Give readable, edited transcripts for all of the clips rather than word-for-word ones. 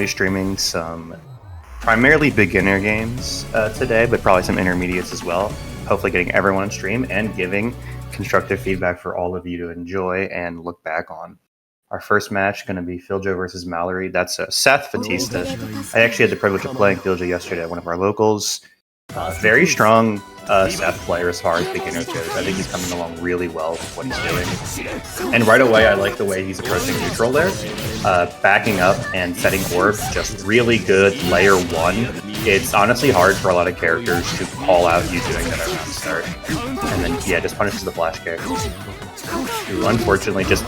be streaming some primarily beginner games today, but probably some intermediates as well. Hopefully getting everyone on stream and giving constructive feedback for all of you to enjoy and look back on. Our first match going to be Filjo versus Mayuri. That's Seth Vatista. I actually had the privilege of playing Filjo yesterday at one of our locals. Very strong Seth player as far as beginner goes. I think he's coming along really well with what he's doing. And right away, I like the way he's approaching neutral there. Backing up and setting orb, just really good layer 1. It's honestly hard for a lot of characters to call out you doing that around start. And then, yeah, just punishes the flash kick. Who unfortunately just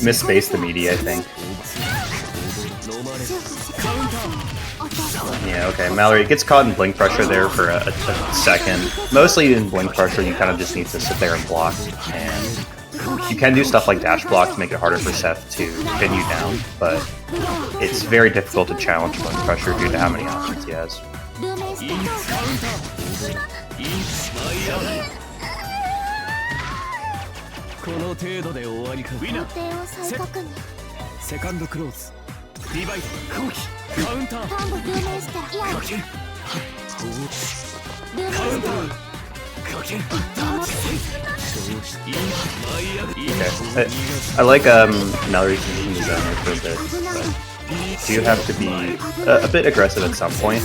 misspaced the meaty, I think. Yeah, okay, Mayuri gets caught in blink pressure there for a second. Mostly in blink pressure, you kind of just need to sit there and block. And you can do stuff like dash block to make it harder for Seth to pin you down, but it's very difficult to challenge blink pressure due to how many options he has. Okay. I like Mayuri's using the zone for a bit, but you have to be a bit aggressive at some point.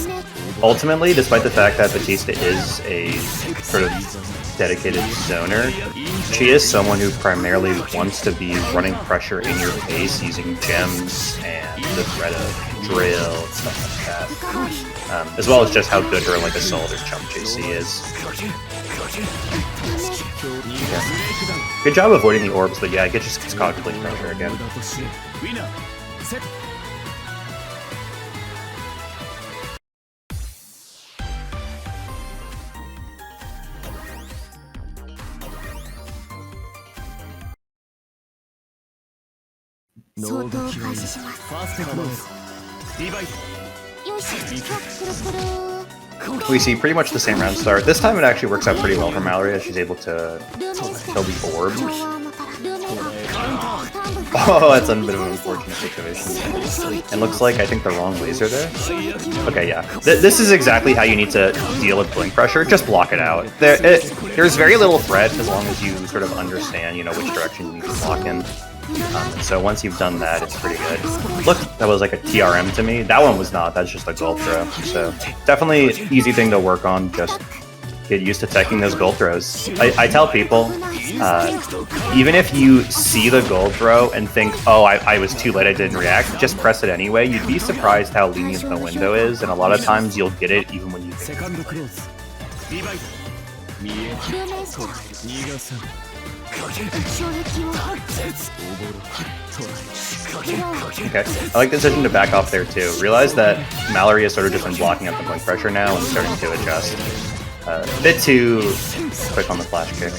Ultimately, despite the fact that Vatista is a sort of dedicated zoner, she is someone who primarily wants to be running pressure in your face using gems and the threat of drill, stuff like that. As well as just how good her like assault or jump JC is. Okay. Good job avoiding the orbs, but yeah, it just gets caught in blink pressure again. We see pretty much the same round start. This time it actually works out pretty well for Mayuri as she's able to kill the orb. Oh, that's a bit of an unfortunate situation. And looks like I think the wrong laser there. Okay, yeah. This is exactly how you need to deal with blink pressure. Just block it out. There's very little threat as long as you sort of understand, you know, which direction you need to block in. So once you've done that, it's pretty good. Look, that was like a TRM to me. That one was not. That's just a gold throw. So definitely easy thing to work on. Just get used to teching those gold throws. I tell people, even if you see the gold throw and think, oh, I was too late, I didn't react, just press it anyway. You'd be surprised how lenient the window is, and a lot of times you'll get it even when you think Okay, I like the decision to back off there too. Realize that Mayuri has sort of just been blocking up the blink pressure now and starting to adjust. A bit too quick on the flash kick.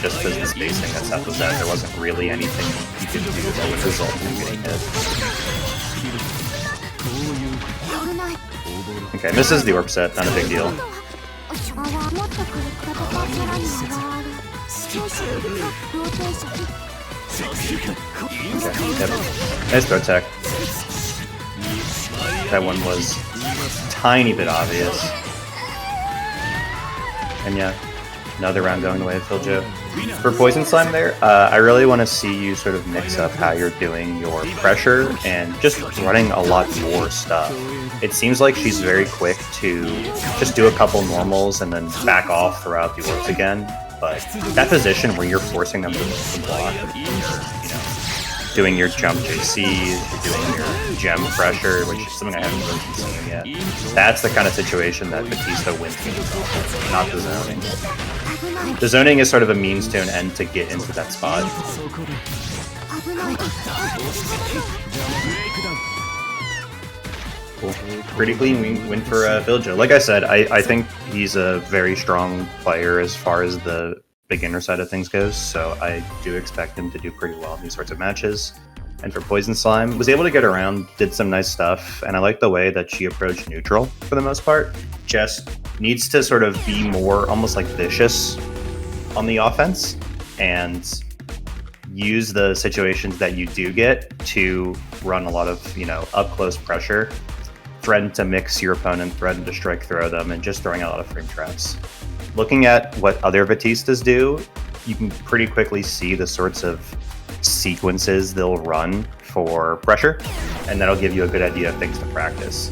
Just because the spacing that Seth was at, there wasn't really anything you could do that would result in getting hit. Okay, misses the orb set, not a big deal. Okay, yep. Nice throw tech. That one was a tiny bit obvious. And yeah, another round going the way of Filjo. For Poison Slime there, I really want to see you sort of mix up how you're doing your pressure and just running a lot more stuff. It seems like she's very quick to just do a couple normals and then back off throughout the orbs again. But that position where you're forcing them to block, you know, doing your jump JCs, you're doing your gem pressure, which is something I haven't really seen yet. That's the kind of situation that Vatista wins, not the zoning. The zoning is sort of a means to an end to get into that spot. Cool. Pretty clean win for Filjo. Like I said, I think he's a very strong player as far as the beginner side of things goes, so I do expect him to do pretty well in these sorts of matches. And for Poison Slime, was able to get around, did some nice stuff, and I like the way that she approached neutral for the most part. Just needs to sort of be more almost like vicious on the offense, and use the situations that you do get to run a lot of, up close pressure, threaten to mix your opponent, threaten to strike throw them, and just throwing out a lot of frame traps. Looking at what other Vatistas do, you can pretty quickly see the sorts of sequences they'll run for pressure, and that'll give you a good idea of things to practice.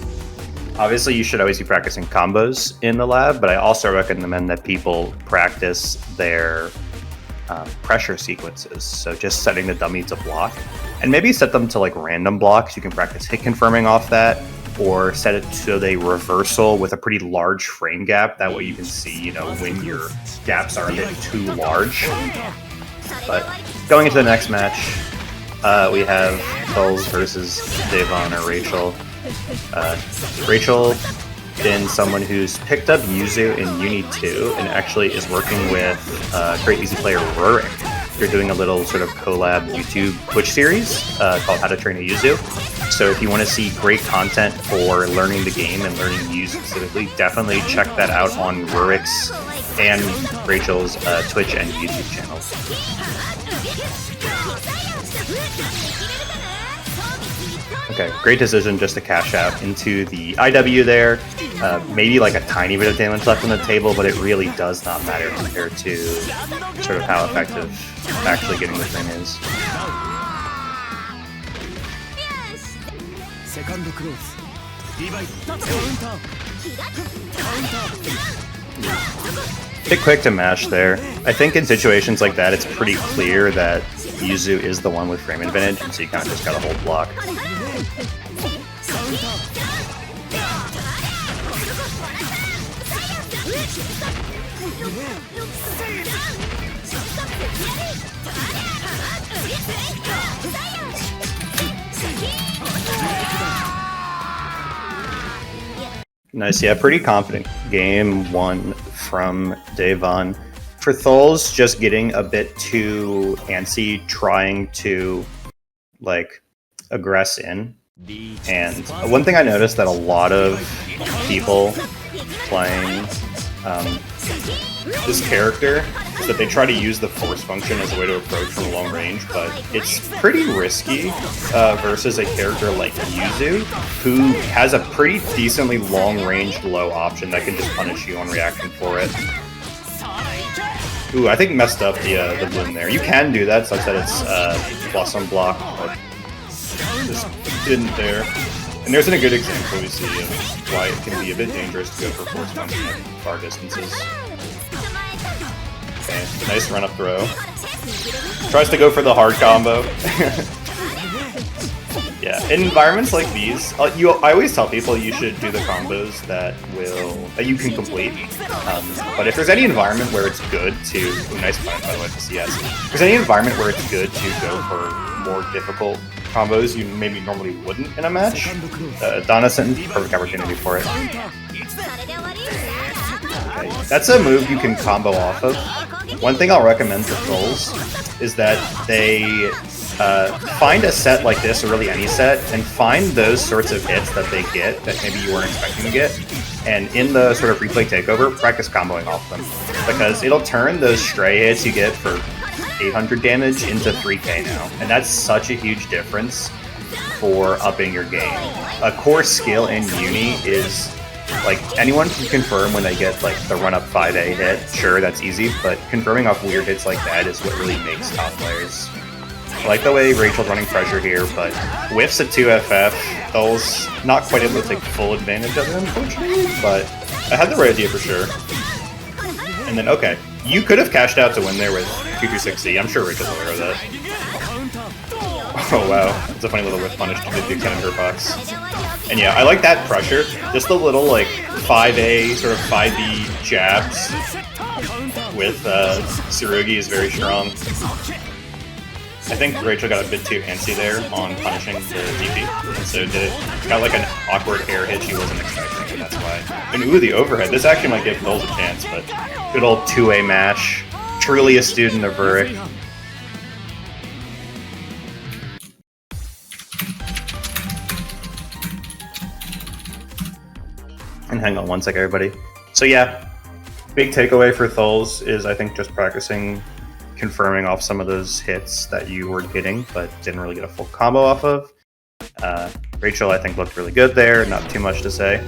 Obviously, you should always be practicing combos in the lab, but I also recommend that people practice their pressure sequences. So just setting the dummy to block, and maybe set them to like random blocks. You can practice hit confirming off that, or set it to the reversal with a pretty large frame gap. That way you can see, when your gaps are a bit too large. But going into the next match, we have Tholz versus Deyvonn or Rachel. Rachel been someone who's picked up Yuzu in UNI2 and actually is working with great easy player Rurik. They're doing a little sort of collab YouTube Twitch series called How to Train a Yuzu. So if you want to see great content for learning the game and learning Yuzu specifically, definitely check that out on Rurik's and Rachel's Twitch and YouTube channels. Okay, great decision just to cash out into the IW there. Maybe like a tiny bit of damage left on the table, but it really does not matter compared to sort of how effective actually getting the thing is. Bit quick to mash there. I think in situations like that, it's pretty clear that Yuzu is the one with frame advantage, and so you kind of just gotta hold block. Nice, yeah, pretty confident game one from Deyvonn. For Tholz, just getting a bit too antsy, trying to like aggress in. And one thing I noticed that a lot of people playing this character is that they try to use the force function as a way to approach from long range, but it's pretty risky versus a character like Yuzu, who has a pretty decently long-ranged low option that can just punish you on reaction for it. Ooh, I think messed up the bloom there. You can do that, such that it's plus on block, but just didn't there. And there's a good example we see of why it can be a bit dangerous to go for force function at far distances. Okay, nice run-up throw. Tries to go for the hard combo. Yeah, in environments like these, I always tell people you should do the combos that you can complete. But if there's any environment where it's good to, nice point by the way, CS. If there's any environment where it's good to go for more difficult combos you maybe normally wouldn't in a match, Danisen, perfect opportunity for it. Okay, that's a move you can combo off of. One thing I'll recommend for Tholz is that they find a set like this, or really any set, and find those sorts of hits that they get that maybe you weren't expecting to get, and in the sort of replay takeover, practice comboing off them, because it'll turn those stray hits you get for 800 damage into 3k now, and that's such a huge difference for upping your game. A core skill in Uni is, like, anyone can confirm when they get like the run-up 5A hit, sure, that's easy, but confirming off weird hits like that is what really makes top players. I like the way Rachel's running pressure here, but whiffs at 2FF. Tholz not quite able to take full advantage of it, unfortunately, but I had the right idea for sure. And then, okay, you could have cashed out to win there with 226C. I'm sure Rachel's aware of that. Oh wow, it's a funny little whiff punish to the big cannon box. And yeah, I like that pressure. Just the little like 5A, sort of 5B jabs with Tsurugi is very strong. I think Rachel got a bit too antsy there on punishing the DP, and so got like an awkward air hit she wasn't expecting, and that's why. And ooh, the overhead. This actually might give Tholz a chance, but good old 2A mash. Truly a student of Rurik. And hang on one sec, everybody. So yeah, big takeaway for Tholz is I think just practicing confirming off some of those hits that you were getting, but didn't really get a full combo off of. Rachel, I think, looked really good there. Not too much to say.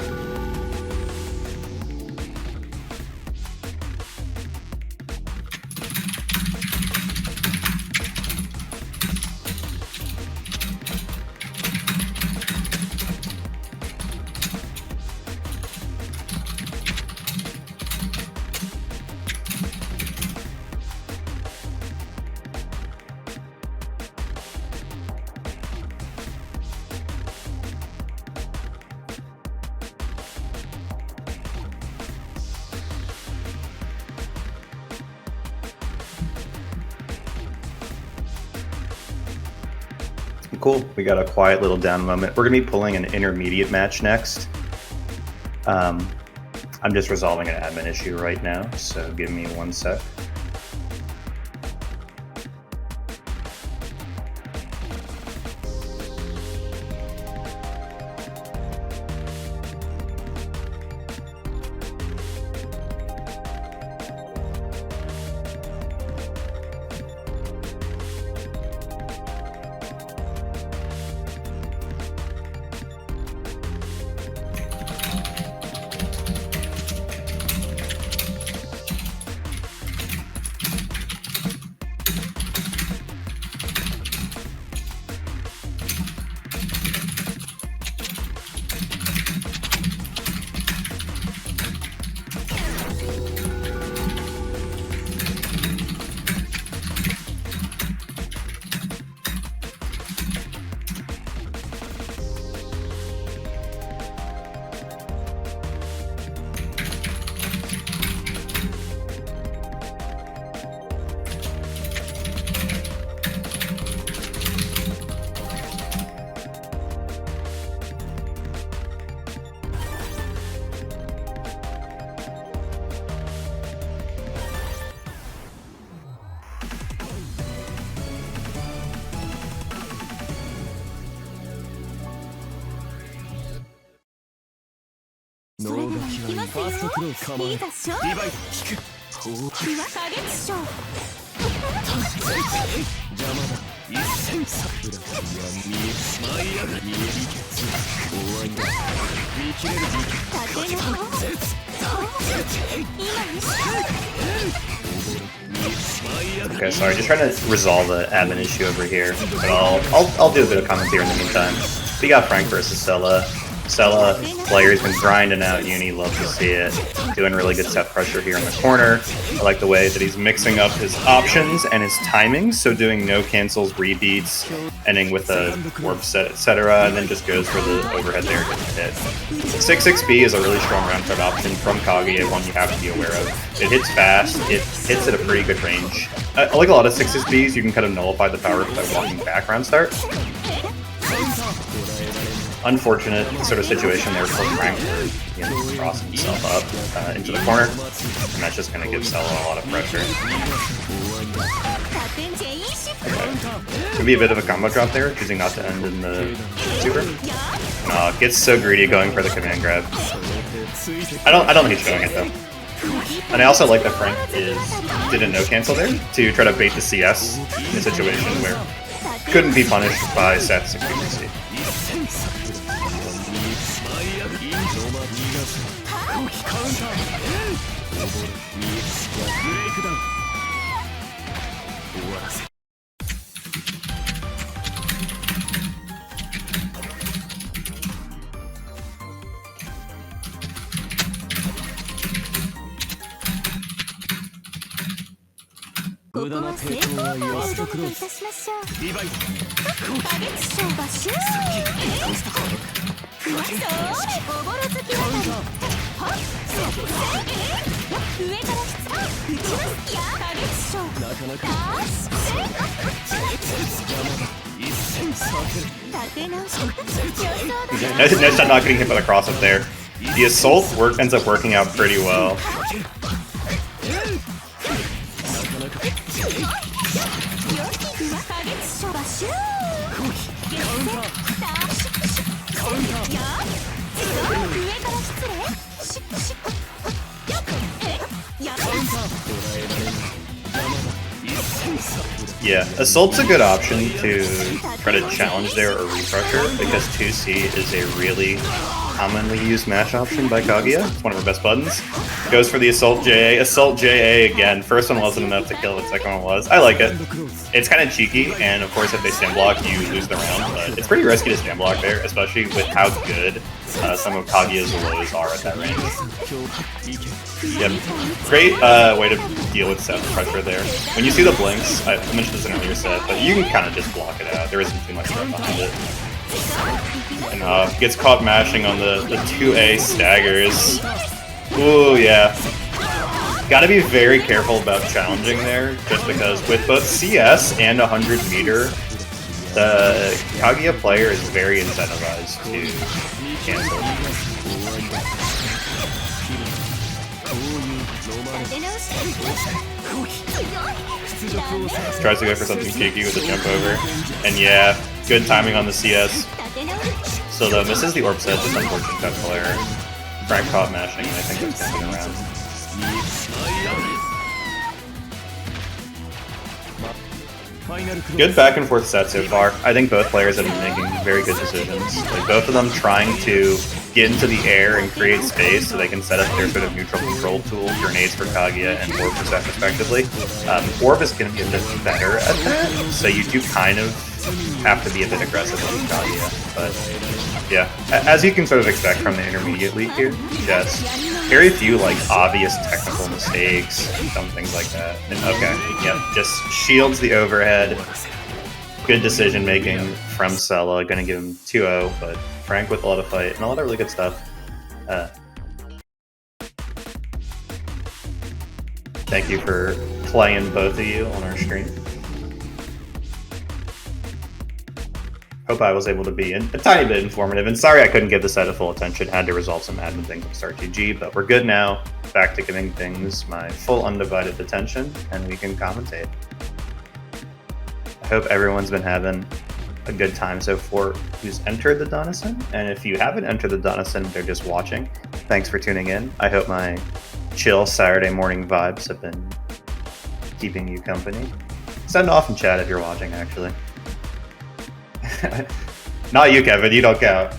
Cool. We got a quiet little down moment. We're going to be pulling an intermediate match next. I'm just resolving an admin issue right now, so give me 1 sec. Okay, sorry, just trying to resolve the admin issue over here, but I'll do a bit of commentary in the meantime. We got Frank versus Sela. Sela, player's been grinding out Uni, love to see it. Doing really good set pressure here in the corner. I like the way that he's mixing up his options and his timings, so doing no cancels, rebeats, ending with a warp set, etc., and then just goes for the overhead there to hit. 6-6B is a really strong round card option from Kaguya, one you have to be aware of. It hits fast, it hits at a pretty good range. I like a lot of 6-6Bs, you can kind of nullify the power by walking back round start. Unfortunate sort of situation there for Frank, where he crossed himself up into the corner, and that's just going to give Sela a lot of pressure. Okay. Could be a bit of a combo drop there, choosing not to end in the super. Gets so greedy going for the command grab. I don't think he's showing it though. And I also like that Frank did a no cancel there to try to bait the CS in a situation where couldn't be punished by Seth's accuracy. Nice shot not getting hit by the cross up there. The assault ends up working out pretty well. Yeah, Assault's a good option to try to challenge there or refresher because 2C is a really commonly used match option by Kaguya. It's one of her best buttons. Goes for the Assault JA. Assault JA again. First one wasn't enough to kill, the second one was. I like it. It's kind of cheeky, and of course if they stand block, you lose the round, but it's pretty risky to stand block there, especially with how good some of Kaguya's lows are at that range. Yep. Great way to deal with Seth pressure there. When you see the blinks, I mentioned this in an earlier set, but you can kind of just block it out. There isn't too much threat behind it. And gets caught mashing on the 2A staggers. Ooh, yeah. Gotta be very careful about challenging there, just because with both CS and 100 meter, the Kaguya player is very incentivized to cancel. Tries to go for something cheeky with a jump over. And yeah, good timing on the CS. So though misses the orb set, just unfortunate cut player. Frank caught mashing, and I think that's going to be around. Good back and forth set so far. I think both players have been making very good decisions. Like both of them trying to get into the air and create space so they can set up their sort of neutral control tool, grenades for Kaguya and Orb for Seth respectively. Orb is going to be a bit better at that, so you do kind of have to be a bit aggressive with Kaguya. But yeah, as you can sort of expect from the intermediate league here, just very few like obvious technical mistakes and dumb things like that. And okay, yeah, just shields the overhead. Good decision making from Sela, gonna give him 2-0, but Frank with a lot of fight and a lot of really good stuff. Thank you for playing both of you on our stream. Hope I was able to be a tiny bit informative, and sorry I couldn't give the set a full attention, had to resolve some admin things with StarTG, but we're good now, back to giving things my full undivided attention, and we can commentate. I hope everyone's been having a good time so far who's entered the Danisen, and if you haven't entered the Danisen, they're just watching. Thanks for tuning in. I hope my chill Saturday morning vibes have been keeping you company. Send off in chat if you're watching, actually. Not you, Kevin, you don't count.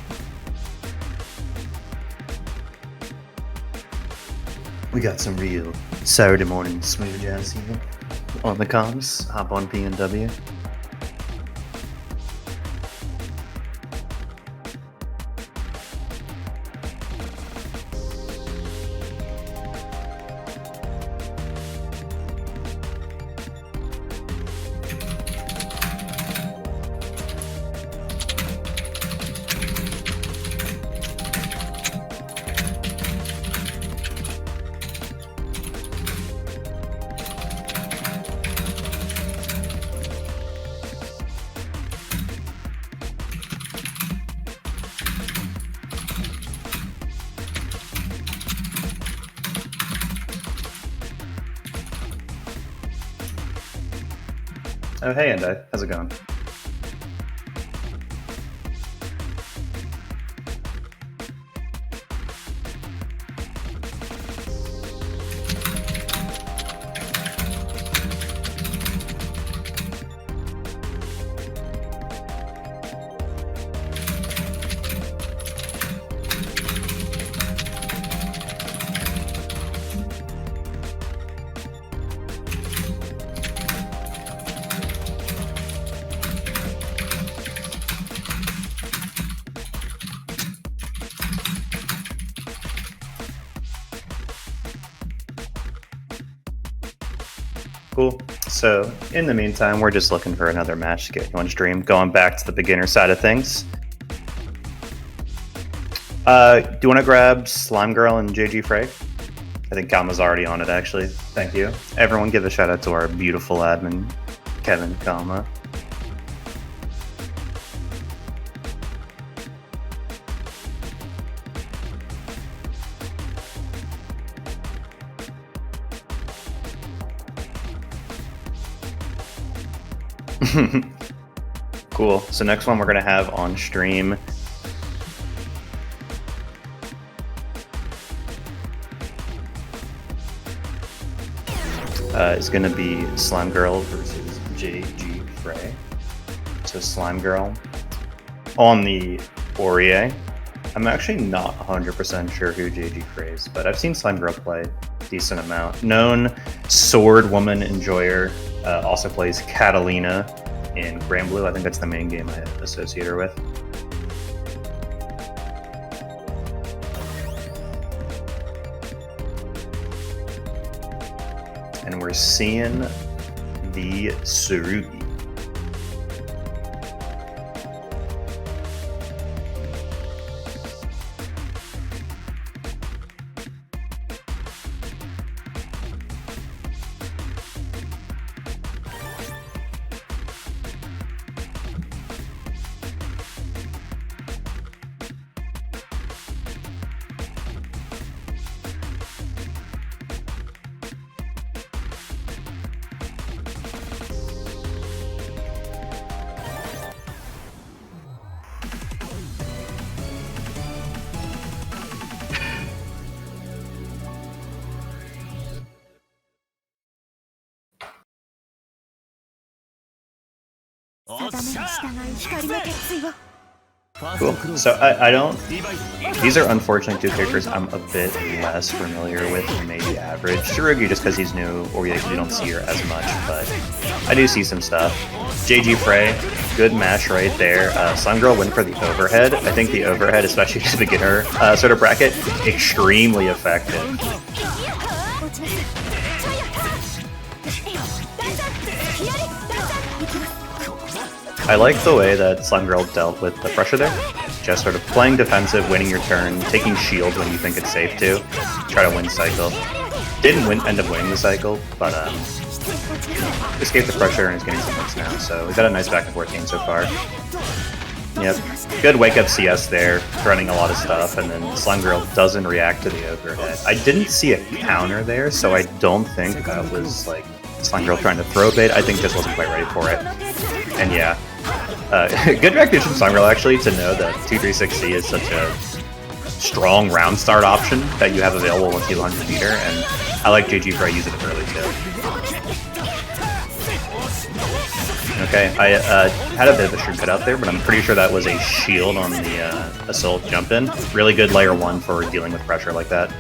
We got some real Saturday morning smooth jazz here on the comms. Hop on PNW. Oh, hey, Hyde. How's it going? Cool. So, in the meantime, we're just looking for another match to get you on stream. Going back to the beginner side of things. Do you want to grab Slimegirl and JGFrey? I think Kama's already on it, actually. Thank you. Everyone give a shout out to our beautiful admin, Kevin Kama. Cool. So next one we're going to have on stream is going to be Slimegirl versus JGFrey. So Slimegirl. On the Orie, I'm actually not 100% sure who JGFrey is, but I've seen Slimegirl play a decent amount. Known sword woman enjoyer, also plays Catalina in Grand Blue. I think that's the main game I associate her with. And we're seeing the Tsurugi. Cool. So I don't... These are unfortunately two characters I'm a bit less familiar with than maybe average. Tsurugi just because he's new, or you don't see her as much, but I do see some stuff. JGFrey, good match right there. Slimegirl went for the overhead. I think the overhead, especially to the beginner sort of bracket, extremely effective. I like the way that Slimegirl dealt with the pressure there. Just sort of playing defensive, winning your turn, taking shield when you think it's safe to, try to win cycle. Didn't end up winning the cycle, but escaped the pressure and is getting some hits now. So we've got a nice back and forth game so far. Yep, good wake up CS there, running a lot of stuff, and then Slimegirl doesn't react to the overhead. I didn't see a counter there, so I don't think that was like Slimegirl trying to throw bait. I think just wasn't quite ready for it. And yeah. Good recognition from Slimegirl actually to know that 236C is such a strong round start option that you have available once you 100 meter, and I like JGFrey using it early too. Okay, I had a bit of a short cut out there, but I'm pretty sure that was a shield on the assault jump in. Really good layer 1 for dealing with pressure like that.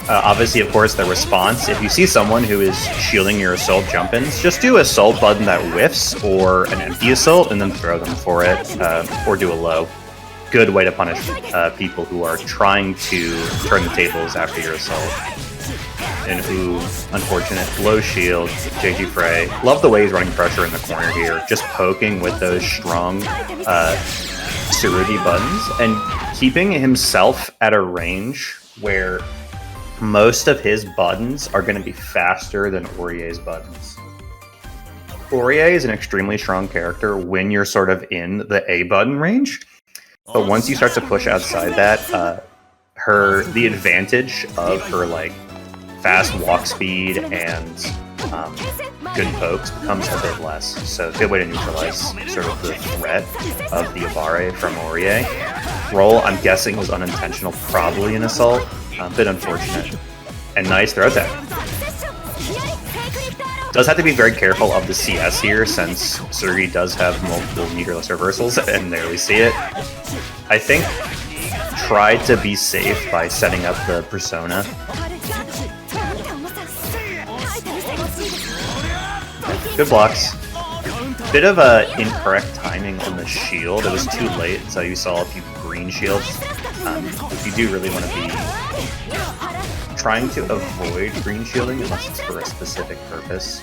Obviously, of course, the response, if you see someone who is shielding your assault jump-ins, just do assault button that whiffs, or an empty assault, and then throw them for it, or do a low. Good way to punish people who are trying to turn the tables after your assault. And ooh, unfortunate, low shield, JGFrey. Love the way he's running pressure in the corner here, just poking with those strong Tsurugi buttons, and keeping himself at a range where most of his buttons are going to be faster than Orie's buttons. Orie is an extremely strong character when you're sort of in the A button range, but once you start to push outside that, the advantage of her like fast walk speed and good pokes becomes a bit less. So a good way to neutralize sort of the threat of the Avare from Orie. Roll, I'm guessing, was unintentional, probably an assault. A bit unfortunate. And nice throw attack. Does have to be very careful of the CS here, since Tsurugi does have multiple meterless reversals, and there we see it. I think tried to be safe by setting up the persona. Good blocks. Bit of incorrect timing on the shield. It was too late, so you saw a few green shields. If you do really want to be trying to avoid green shielding unless it's for a specific purpose.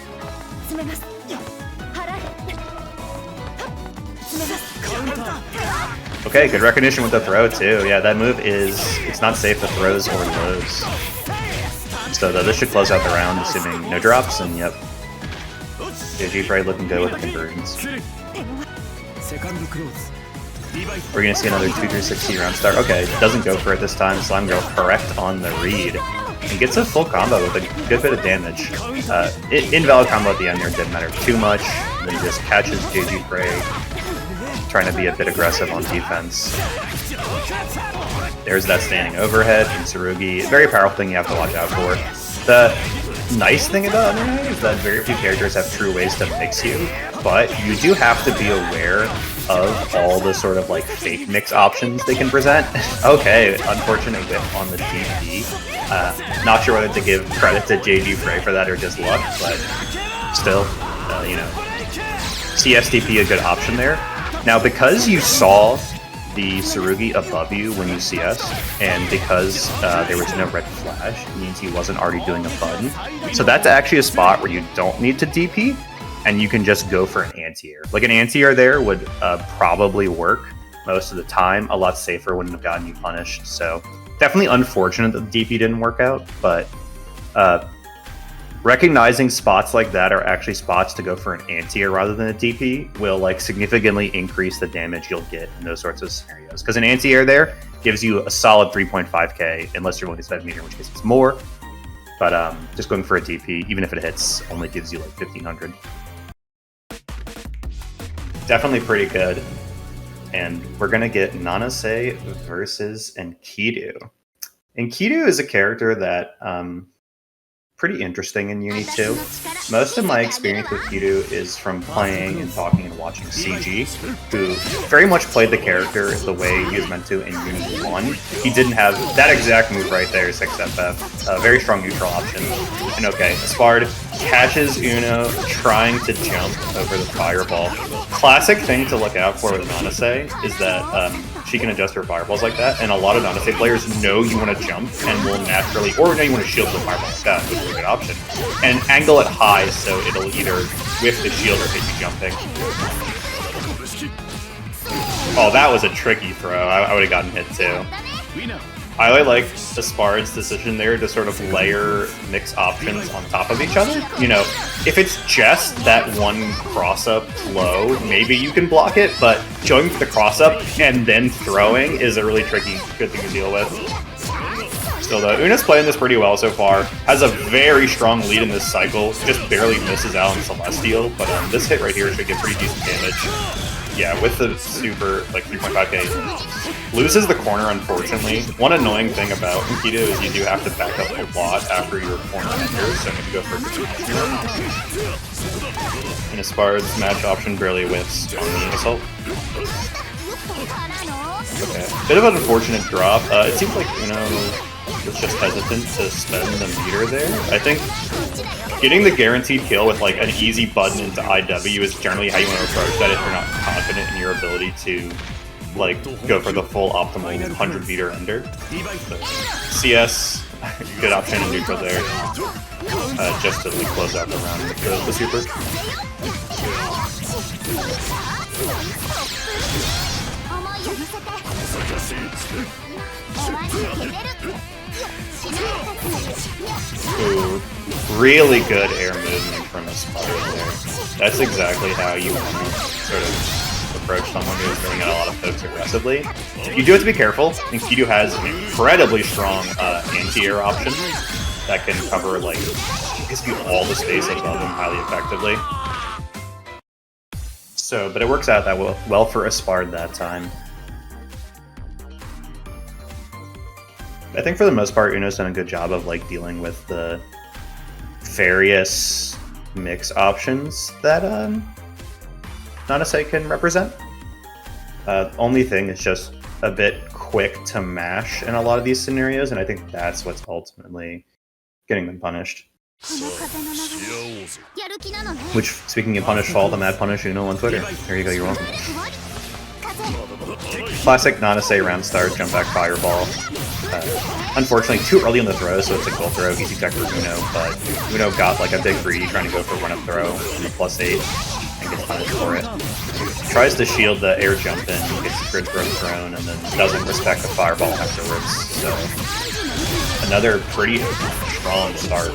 Okay, good recognition with the throw too. Yeah, that move it's not safe to throws or lows. So this should close out the round, assuming no drops, and yep. JGFrey looking good with the conversions. We're gonna see another 2-3-60 round start. Okay, doesn't go for it this time. Slimegirl correct on the read. And gets a full combo with a good bit of damage. Invalid combo at the end there didn't matter too much. Then just catches JGFrey trying to be a bit aggressive on defense. There's that standing overhead from Tsurugi. Very powerful thing you have to watch out for. nice thing about Uno is that very few characters have true ways to mix you, but you do have to be aware of all the sort of like fake mix options they can present. Okay, unfortunate whip on the DP. Not sure whether to give credit to JGFrey for that or just luck, but still, you know, CSDP a good option there. Now, because you saw the Tsurugi above you when you CS, and because there was no red flash, it means he wasn't already doing a button. So that's actually a spot where you don't need to DP, and you can just go for an anti-air. Like an anti-air there would probably work most of the time. A lot safer, wouldn't have gotten you punished. So definitely unfortunate that the DP didn't work out, but recognizing spots like that are actually spots to go for an anti-air rather than a DP will like significantly increase the damage you'll get in those sorts of scenarios. Because an anti-air there gives you a solid 3.5k, unless you're willing to spend meter, in which case it's more. But just going for a DP, even if it hits, only gives you like 1500. Definitely pretty good. And we're gonna get Nanase versus Enkidu. Enkidu is a character that pretty interesting in UNI2. Most of my experience with Enkidu is from playing and talking and watching CG, who very much played the character the way he was meant to in UNI1. He didn't have that exact move right there, 6FF, a very strong neutral option. And okay, Espard catches Uno trying to jump over the fireball. Classic thing to look out for with Nanase is that she can adjust her fireballs like that, and a lot of Nanase players know you want to jump and will naturally, or know you want to shield the fireball like that, which is a good option, and angle it high so it'll either whiff the shield or hit you jumping. Oh, that was a tricky throw. I would have gotten hit too. I really like Espard's decision there to sort of layer mix options on top of each other. You know, if it's just that one cross-up low, maybe you can block it, but going for the cross-up and then throwing is a really tricky, good thing to deal with. Still though, Una's playing this pretty well so far, has a very strong lead in this cycle, just barely misses out on Celestial, but this hit right here should get pretty decent damage. Yeah, with the super, like 3.5k, loses the corner, unfortunately. One annoying thing about Enkidu is you do have to back up a lot after your corner enters, so maybe go for a and Espard's match option barely whiffs on the assault. Okay, bit of an unfortunate drop. It seems like Uno was just hesitant to spend the meter there. I think getting the guaranteed kill with like an easy button into IW is generally how you want to approach that if you're not confident in your ability to like go for the full optimal 100 meter ender. But CS, good option in neutral there, just to like close out the round with the super. Ooh, really good air movement from Espard there. That's exactly how you want to sort of approach someone who is throwing out a lot of folks aggressively. You do have to be careful. Enkidu has an incredibly strong anti-air option that can cover like basically all the space above him highly effectively. So, but it works out that well for Espard that time. I think for the most part, Uno's done a good job of like dealing with the various mix options that Nanase can represent. Only thing is just a bit quick to mash in a lot of these scenarios, and I think that's what's ultimately getting them punished. Which, speaking of punish fault, I'm at Punish Uno on Twitter. There you go, you're welcome. Classic Nanase round start, jump back fireball. Unfortunately, too early on the throw, so it's a goal throw, easy tech for Uno, but Uno got like a big greedy trying to go for run-up throw on the +8 and gets punished for it. Tries to shield the air jump in, gets grid growth thrown, and then doesn't respect the fireball afterwards, so another pretty strong start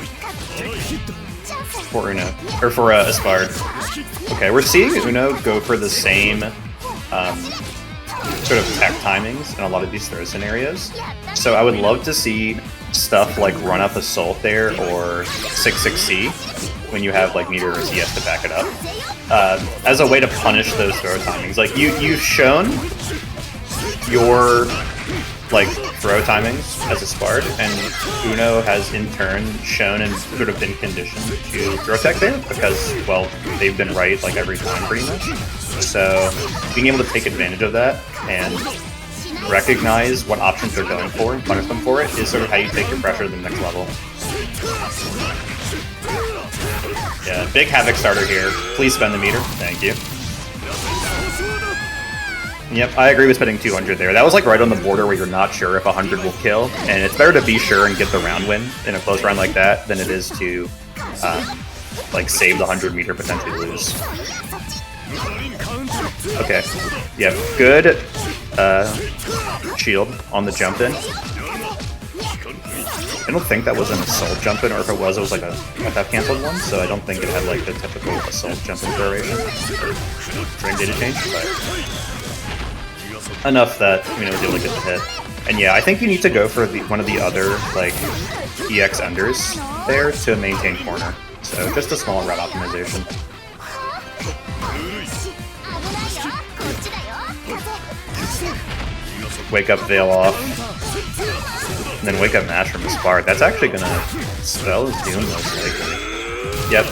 for Uno, or for Espard. Okay, we're seeing Uno go for the same sort of tech timings in a lot of these throw scenarios. So I would love to see stuff like run up assault there or 6-6C when you have like meter or CS to back it up as a way to punish those throw timings. Like you've shown your like throw timings as Espard, and Uno has in turn shown and sort of been conditioned to throw tech there because, well, they've been right like every time pretty much. So being able to take advantage of that and recognize what options they're going for and punish them for it is sort of how you take your pressure to the next level. Yeah, big Havoc starter here. Please spend the meter. Thank you. Yep, I agree with spending 200 there. That was like right on the border where you're not sure if 100 will kill, and it's better to be sure and get the round win in a close round like that than it is to like save the 100 meter, potentially lose. Okay, yeah, good shield on the jump in. I don't think that was an assault jump in, or if it was like a FF cancelled one, so I don't think it had like the typical assault jump in duration or frame data change, but enough that was able to get the hit. And yeah, I think you need to go for one of the other like EX enders there to maintain corner. So just a small red optimization. Wake up Veil off. And then wake up Mash from Espard. That's actually gonna spell his doom most likely. Yep.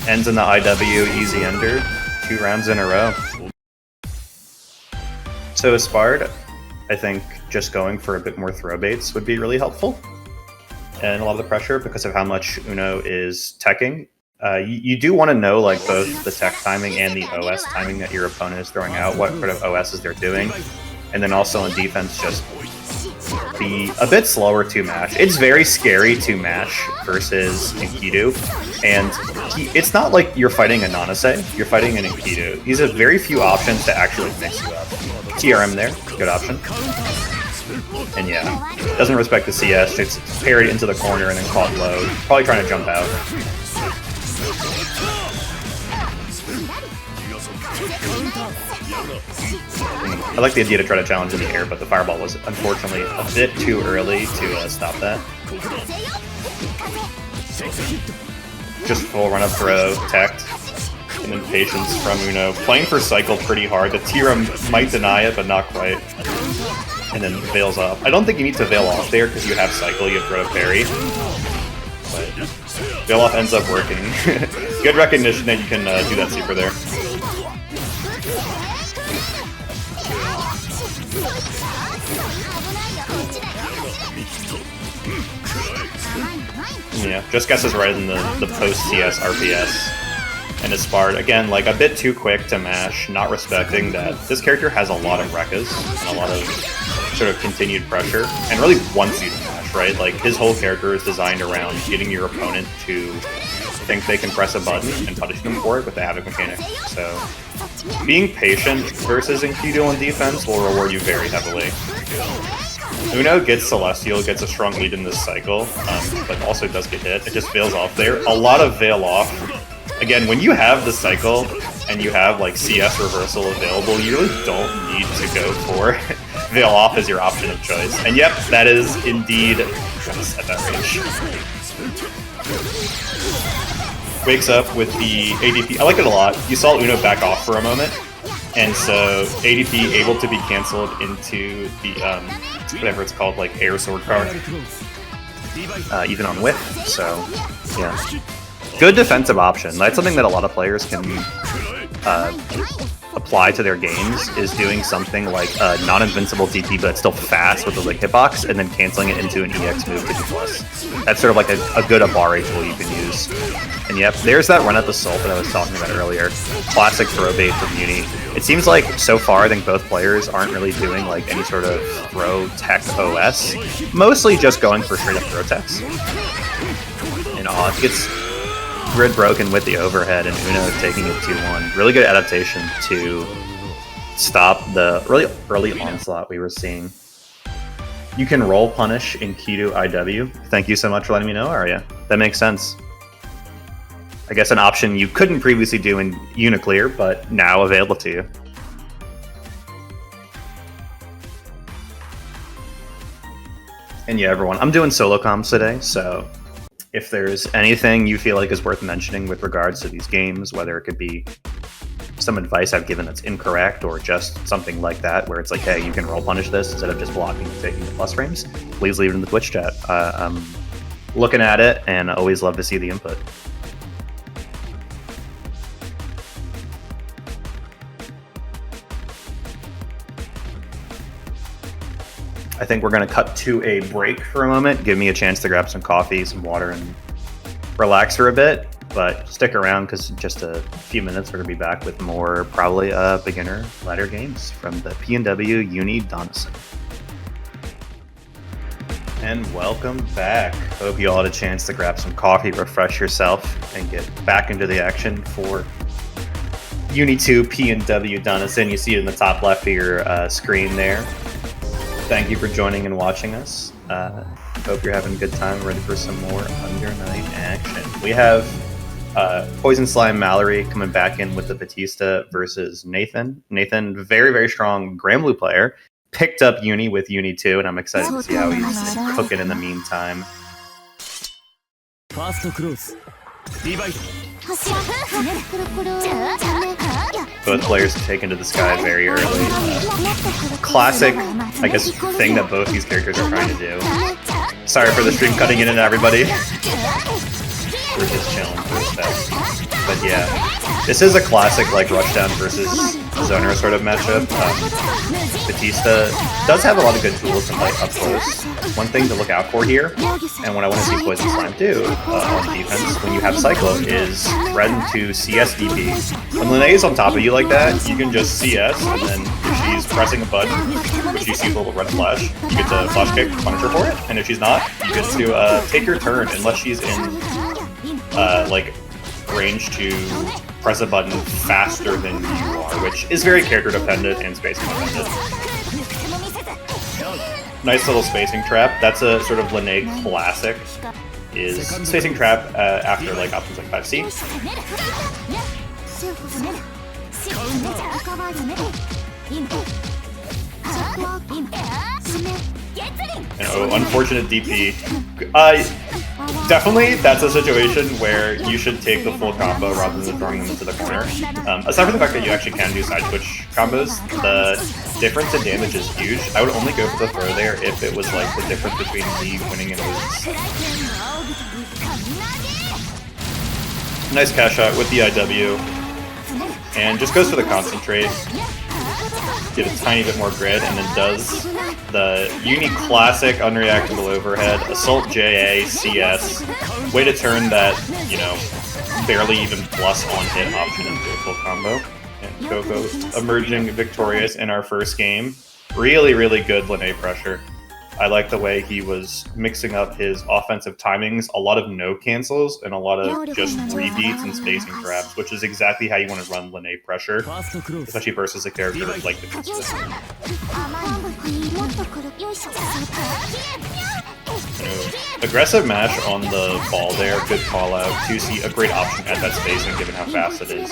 Ends in the IW, easy ender. 2 rounds in a row. So Espard, I think just going for a bit more throw baits would be really helpful. And a lot of the pressure because of how much Uno is teching. You do want to know like both the tech timing and the OS timing that your opponent is throwing out, what sort of OSs they're doing. And then also in defense, just be a bit slower to mash. It's very scary to mash versus Enkidu, and it's not like you're fighting a Nanase, you're fighting an Enkidu. He's has very few options to actually mix you up. TRM there, good option. And yeah, doesn't respect the CS, just parried into the corner and then caught low. Probably trying to jump out. I like the idea to try to challenge in the air, but the fireball was unfortunately a bit too early to stop that. Just full run up throw, teched, and then patience from Uno. Playing for cycle pretty hard. The T-Rum might deny it, but not quite. And then veils off. I don't think you need to veil off there because you have cycle, you have throw parry. But veil off ends up working. Good recognition that you can do that super there. Yeah, just guesses right in the post-CS RPS. And Espard, again, like a bit too quick to mash, not respecting that this character has a lot of rekkas and a lot of sort of continued pressure, and really wants you to mash, right? Like, his whole character is designed around getting your opponent to think they can press a button and punish them for it with the Havoc mechanic. So, being patient versus Enkidu on defense will reward you very heavily. Uno gets Celestial, gets a strong lead in this cycle, but also does get hit. It just veils off there. A lot of veil off. Again, when you have the cycle and you have like CS reversal available, you really don't need to go for veil off as your option of choice. And yep, that is indeed at that range. Wakes up with the ADP. I like it a lot. You saw Uno back off for a moment, and so ADP able to be cancelled into the whatever it's called, like air sword card, even on whip. So yeah, good defensive option. That's something that a lot of players can apply to their games, is doing something like a non-invincible DP but still fast with the like hitbox, and then canceling it into an EX move to D+. That's sort of like a good Abare tool you can use. And yep, there's that run at the Salt that I was talking about earlier. Classic throw bait from Uni. It seems like so far I think both players aren't really doing like any sort of throw tech OS. Mostly just going for straight up throw techs. And I think it's grid broken with the overhead and Uno taking it 2-1. Really good adaptation to stop the really early onslaught we were seeing. You can roll punish Enkidu IW. Thank you so much for letting me know, Aria. That makes sense. I guess an option you couldn't previously do in Uniclear, but now available to you. And yeah, everyone, I'm doing solo comms today, so if there's anything you feel like is worth mentioning with regards to these games, whether it could be some advice I've given that's incorrect or just something like that, where it's like, hey, you can roll punish this instead of just blocking and taking the plus frames, please leave it in the Twitch chat. I'm looking at it and I always love to see the input. I think we're going to cut to a break for a moment. Give me a chance to grab some coffee, some water, and relax for a bit. But stick around because in just a few minutes we're going to be back with more probably beginner ladder games from the PNW UNI2 Danisen. And welcome back. Hope you all had a chance to grab some coffee, refresh yourself, and get back into the action for UNI2 PNW Danisens. You see it in the top left of your screen there. Thank you for joining and watching us. Hope you're having a good time, ready for some more Under Night action. We have Poison Slime Mayuri coming back in with the Vatista versus Nathan. Nathan, very, very strong Granblue player. Picked up Uni with UNI2, and I'm excited to see how he's cooking in the meantime. Both players taken to the sky very early. Classic, I guess, thing that both these characters are trying to do. Sorry for the stream cutting in and everybody. We're just chilling for this best. But yeah, this is a classic like Rushdown versus Zoner sort of matchup. Vatista does have a lot of good tools to play up close. One thing to look out for here, and what I want to see Poison Slime do on defense when you have Cycle, is threaten to CS DP. When Linne is on top of you like that, you can just CS, and then if she's pressing a button, which you see a little red flash, you get to flash kick, punish her for it, and if she's not, you get to take your turn, unless she's in like range to press a button faster than you are, which is very character dependent and spacing dependent. Nice little spacing trap. That's a sort of Linne classic, is spacing trap after like options like 5C. Unfortunate DP. Definitely, that's a situation where you should take the full combo rather than throwing them into the corner. Aside from the fact that you actually can do side switch combos, the difference in damage is huge. I would only go for the throw there if it was like the difference between me winning and losing. Nice cash shot with the IW, and just goes for the concentrate. Get a tiny bit more grid, and then does the Uni classic unreactable overhead, assault JA, CS, way to turn that, you know, barely even plus on hit option into a full combo. And Coco emerging victorious in our first game. Really, really good Linne pressure. I like the way he was mixing up his offensive timings, a lot of no cancels, and a lot of just rebeats and spacing traps, which is exactly how you want to run Linne pressure, especially versus a character like Vatista. Aggressive mash on the ball there, good call out. 2C, a great option at that spacing given how fast it is.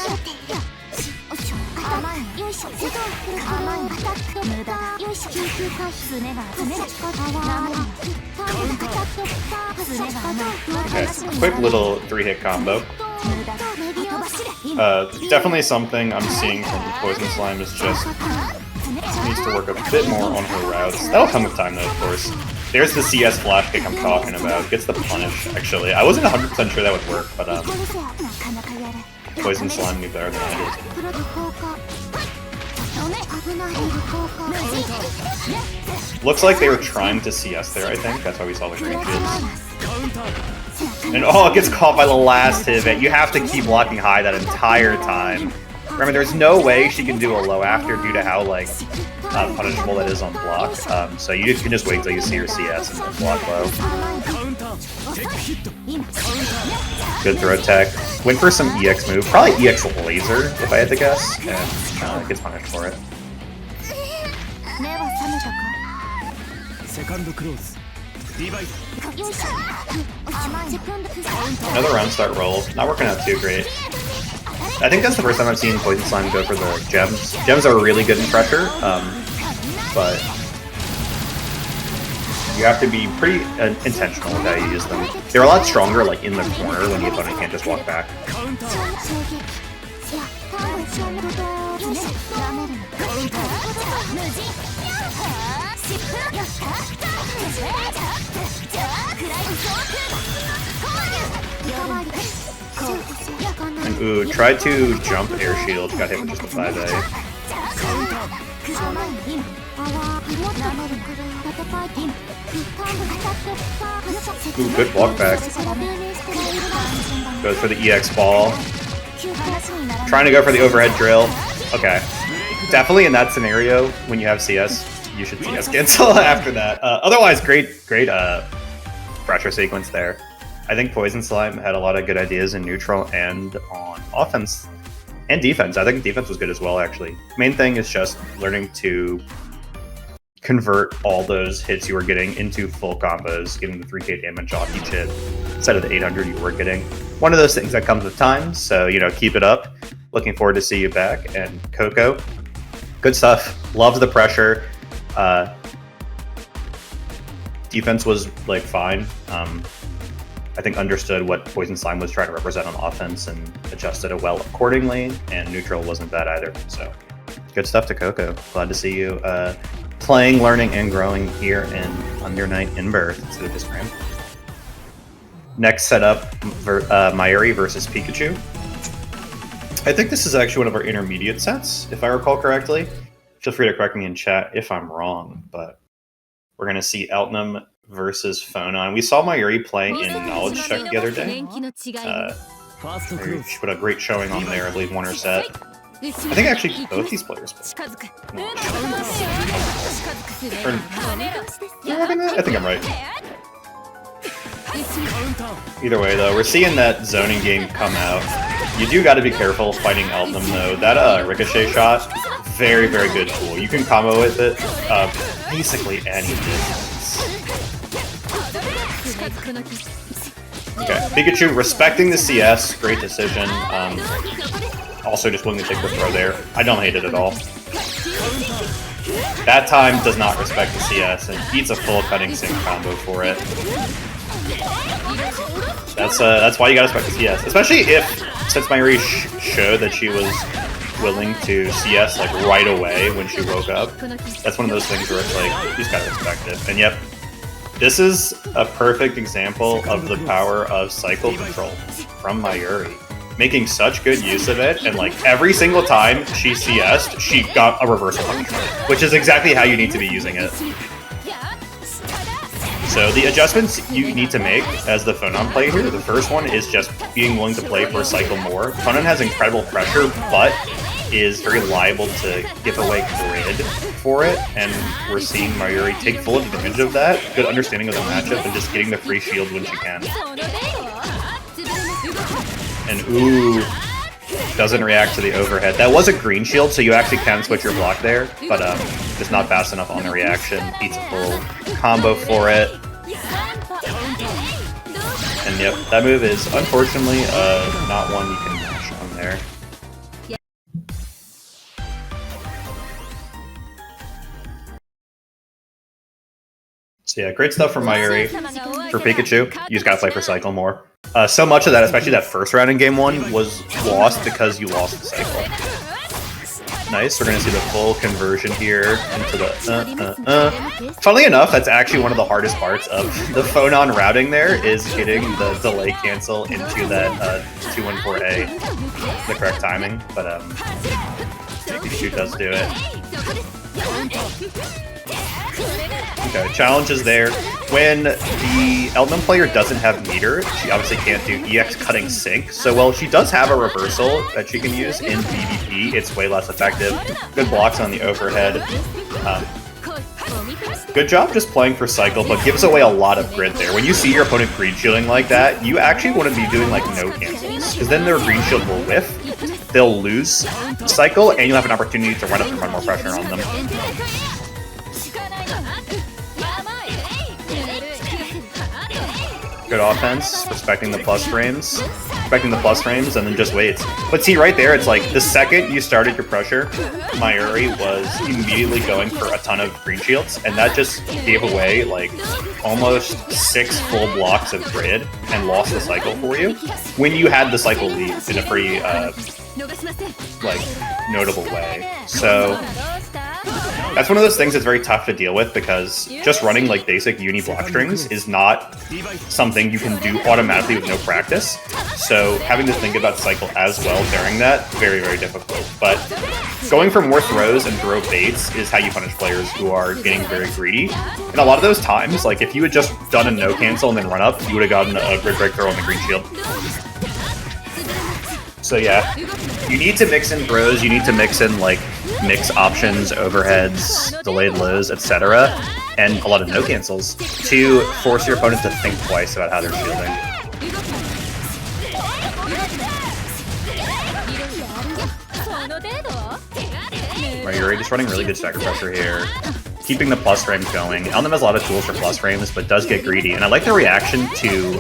Okay, quick little 3-hit combo. Definitely something I'm seeing from Poison Slime is just needs to work a bit more on her routes. That'll come with time though, of course. There's the CS flash kick I'm talking about. Gets the punish, actually. I wasn't 100% sure that would work, but Poison Slime knew better than I did. Looks like they were trying to CS there, I think. That's why we saw the green shields. And oh, it gets caught by the last hit. You have to keep blocking high that entire time. Remember, there's no way she can do a low after due to how like punishable that is on block. So you can just wait till you see her CS and then block low. Good throw tech. Went for some EX move. Probably EX laser, if I had to guess. And gets punished for it. Another round start roll. Not working out too great. I think that's the first time I've seen Poison Slime go for the gems. Gems are really good in pressure, but you have to be pretty intentional with how you use them. They're a lot stronger like in the corner when the opponent can't just walk back. And ooh, tried to jump air shield, got hit with just a 5A. Ooh, good block back. Goes for the EX ball. Trying to go for the overhead drill. Okay. Definitely in that scenario, when you have CS, you should CS cancel after that. Otherwise, great pressure sequence there. I think Poison Slime had a lot of good ideas in neutral and on offense and defense. I think defense was good as well, actually. Main thing is just learning to convert all those hits you were getting into full combos, getting the 3k damage off each hit instead of the 800 you were getting. One of those things that comes with time, so, you know, keep it up. Looking forward to see you back. And Coco, good stuff. Loved the pressure. Defense was, like, fine. I think understood what Poison Slime was trying to represent on offense and adjusted it well accordingly, and neutral wasn't bad either. So good stuff to Coco. Glad to see you playing, learning, and growing here in Under Night in Birth. Let's do this frame. Next setup, Mayuri versus Pikachu. I think this is actually one of our intermediate sets, if I recall correctly. Feel free to correct me in chat if I'm wrong, but we're going to see Eltnum versus Phonon. We saw Mayuri play in Knowledge Check the other day. She put a great showing on there, I believe, won her set. I think actually both these players played. I think I'm right. Either way, though, we're seeing that zoning game come out. You do got to be careful fighting Eltnum, though. That Ricochet shot, very, very good tool. You can combo with it basically any distance. Okay, Pikachu respecting the CS, great decision. Also just willing to take the throw there. I don't hate it at all. That time does not respect the CS and eats a full cutting sync combo for it. That's why you gotta respect the CS, especially since Mayuri showed that she was willing to CS like right away when she woke up. That's one of those things where it's like you just gotta respect it. And yep, this is a perfect example of the power of cycle control from Mayuri. Making such good use of it, and like every single time she CS'd, she got a reversal punch, which is exactly how you need to be using it. So the adjustments you need to make as the Phonon player here, the first one is just being willing to play for a cycle more. Phonon has incredible pressure, but is very liable to give away grid for it, and we're seeing Mayuri take full advantage of that. Good understanding of the matchup and just getting the free shield when she can. And ooh, doesn't react to the overhead. That was a green shield, so you actually can switch your block there, but just not fast enough on the reaction. Eats a full combo for it. And yep, that move is unfortunately not one you can mash on there. So yeah, great stuff from Mayuri. For Pikachu, you just gotta play for cycle more. So much of that, especially that first round in game 1, was lost because you lost the cycle. Nice, we're gonna see the full conversion here into the Funnily enough, that's actually one of the hardest parts of the Phonon routing there, is getting the delay cancel into that 214A, the correct timing, but Pikachu does do it. Okay, challenge is there. When the Eltnum player doesn't have meter, she obviously can't do EX cutting sync. So while she does have a reversal that she can use in PvP, it's way less effective. Good blocks on the overhead. Good job just playing for cycle, but gives away a lot of grid there. When you see your opponent green shielding like that, you actually want to be doing like no cancels, because then their green shield will whiff. They'll lose cycle, and you'll have an opportunity to run up and run more pressure on them. Good offense, respecting the plus frames. expecting the plus frames, and then just waits. But see, right there, it's like, the second you started your pressure, Mayuri was immediately going for a ton of green shields, and that just gave away, like, almost 6 full blocks of grid, and lost the cycle for you, when you had the cycle lead in a pretty, like, notable way. So that's one of those things that's very tough to deal with, because just running like basic uni block strings is not something you can do automatically with no practice. So having to think about cycle as well during that, very, very difficult. But going for more throws and throw baits is how you punish players who are getting very greedy. And a lot of those times, like if you had just done a no cancel and then run up, you would have gotten a grid break throw on the green shield. So yeah, you need to mix in throws, you need to mix in like mix options, overheads, delayed lows, etc. and a lot of no cancels to force your opponent to think twice about how they're shielding. Mayuri just running really good stagger pressure here. Keeping the plus frames going. Eltnum has a lot of tools for plus frames, but does get greedy. And I like the reaction to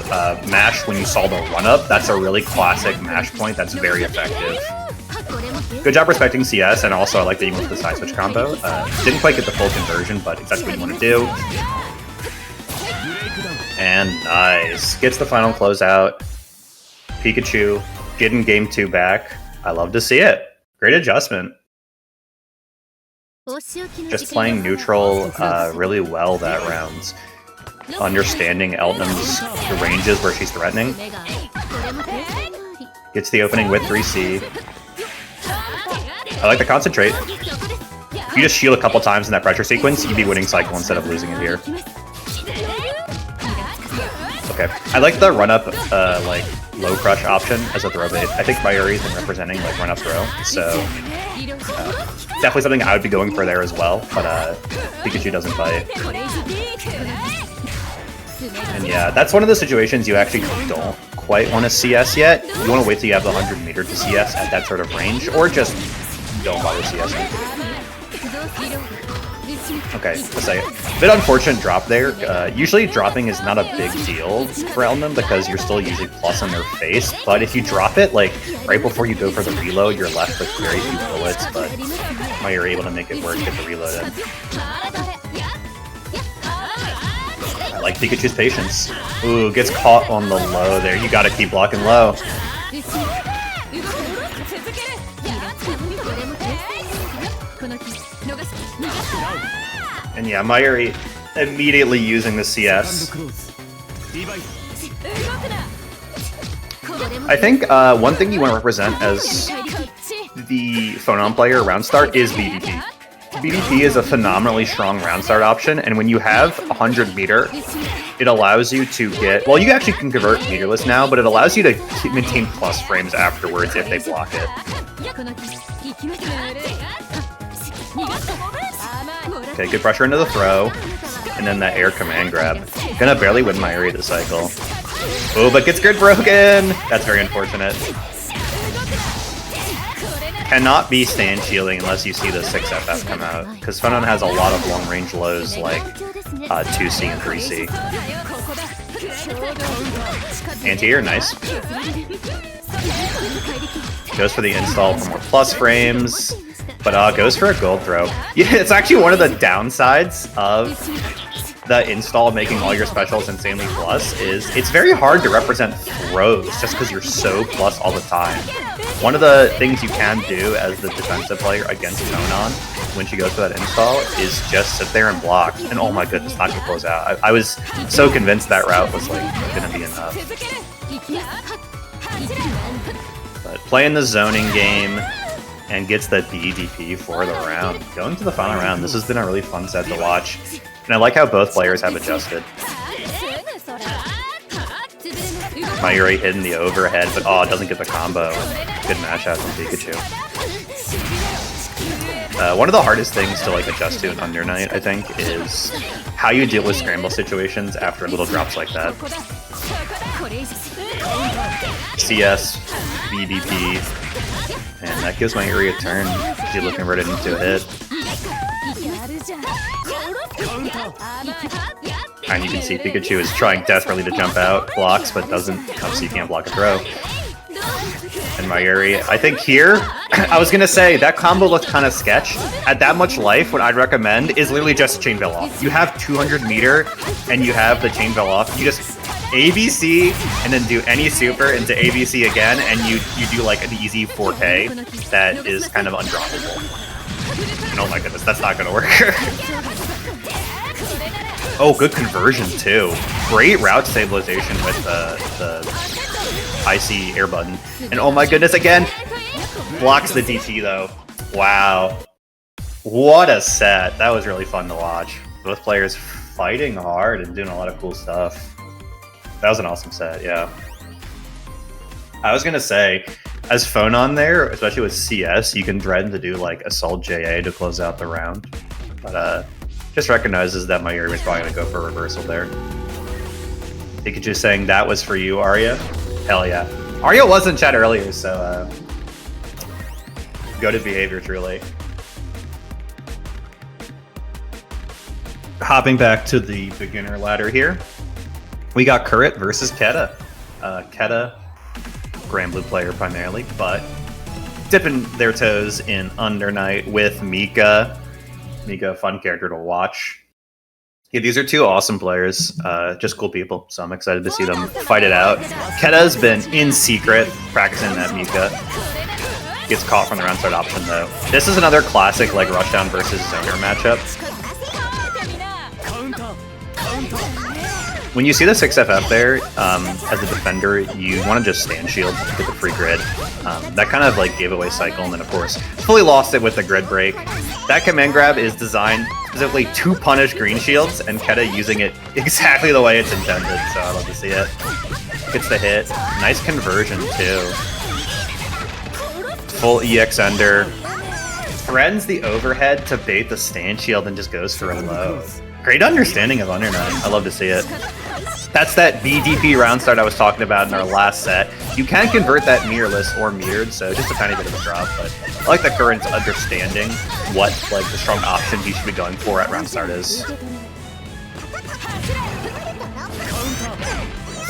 mash when you saw the run-up. That's a really classic mash point that's very effective. Good job respecting CS, and also I like that you went with the side switch combo. Didn't quite get the full conversion, but if that's what you want to do. And nice. Gets the final closeout. Pikachu getting game 2 back. I love to see it. Great adjustment. Just playing neutral really well that round. Understanding Eltnum's ranges where she's threatening. Gets the opening with 3C. I like the concentrate. If you just shield a couple times in that pressure sequence, you'd be winning cycle instead of losing it here. Okay. I like the run-up, like, low crush option as a throw bait. I think Mayuri's been representing, like, run-up throw, so definitely something I would be going for there as well, but Pikachu doesn't bite. And yeah, that's one of the situations you actually don't quite want to CS yet. You want to wait till you have the 100 meter to CS at that sort of range, or just don't bother CSing. Okay, just a bit unfortunate drop there. Usually dropping is not a big deal for Eltnum because you're still usually plus on their face, but if you drop it, like, right before you go for the reload, you're left with very few bullets, but now you're able to make it work, get the reload in. I like Pikachu's patience. Ooh, gets caught on the low there. You gotta keep blocking low. And yeah, Mayuri immediately using the CS. I think one thing you want to represent as the Phonon player round start is BDP. BDP is a phenomenally strong round start option, and when you have 100 meter, it allows you to get... Well, you actually can convert meterless now, but it allows you to maintain plus frames afterwards if they block it. Okay, good pressure into the throw, and then that air command grab. Gonna barely win Mayuri this cycle. Oh, but gets grid broken! That's very unfortunate. Cannot be stand shielding unless you see the 6FF come out, because Phonon has a lot of long range lows like 2C and 3C. Anti-air, nice. Goes for the install for more plus frames, but goes for a gold throw. Yeah, it's actually one of the downsides of the install making all your specials insanely plus is it's very hard to represent throws just because you're so plus all the time. One of the things you can do as the defensive player against Phonon when she goes for that install is just sit there and block. And oh my goodness, not to close out. I was so convinced that route was like gonna be enough. But playing the zoning game and gets the DDP for the round. Going to the final round, this has been a really fun set to watch. And I like how both players have adjusted. Mayuri hitting the overhead, but it doesn't get the combo. Good mash out from Pikachu. One of the hardest things to like adjust to in Under Night, I think, is how you deal with scramble situations after little drops like that. CS, BDP, and that gives Mayuri a turn. She's looking converted into a hit. And you can see Pikachu is trying desperately to jump out, blocks, but doesn't, obviously you can't block a throw. and Mayuri. I think here, I was gonna say, that combo looks kind of sketch. At that much life, what I'd recommend is literally just chain veil off. You have 200 meter, and you have the chain veil off. You just ABC, and then do any super into ABC again, and you do like an easy 4K that is kind of undroppable. And oh my goodness, that's not gonna work. Oh, good conversion too. Great route stabilization with the IC air button. And oh my goodness, again, blocks the DT though. Wow. What a set. That was really fun to watch. Both players fighting hard and doing a lot of cool stuff. That was an awesome set, yeah. I was gonna say, as Phonon there, especially with CS, you can threaten to do like Assault JA to close out the round. But just recognizes that Mayuri was probably gonna go for a reversal there. Pikachu saying that was for you, Arya. Hell yeah. Arya was in chat earlier, so goated behavior truly. Hopping back to the beginner ladder here. We got Curret versus Quetta. Quetta, Grand Blue player primarily, but dipping their toes in Under Night with Mika. Mika, a fun character to watch. Yeah, these are two awesome players, just cool people, so I'm excited to see them fight it out. Quetta's been in secret practicing that Mika. Gets caught from the round start option though. This is another classic like rushdown versus zoner matchup. When you see the 6FF there, as a defender, you want to just stand shield, get the free grid. That kind of like gave away cycle, and then of course, fully lost it with the grid break. That command grab is designed specifically to punish green shields, and Quetta using it exactly the way it's intended, so I love to see it. Gets the hit. Nice conversion too. Full EX Ender. Threatens the overhead to bait the stand shield and just goes for a low. Great understanding of Under Night. I love to see it. That's that BDP round start I was talking about in our last set. You can convert that mirrorless or metered, so just a tiny bit of a drop, but I like the Curret's understanding what like the strong options you should be going for at round start is.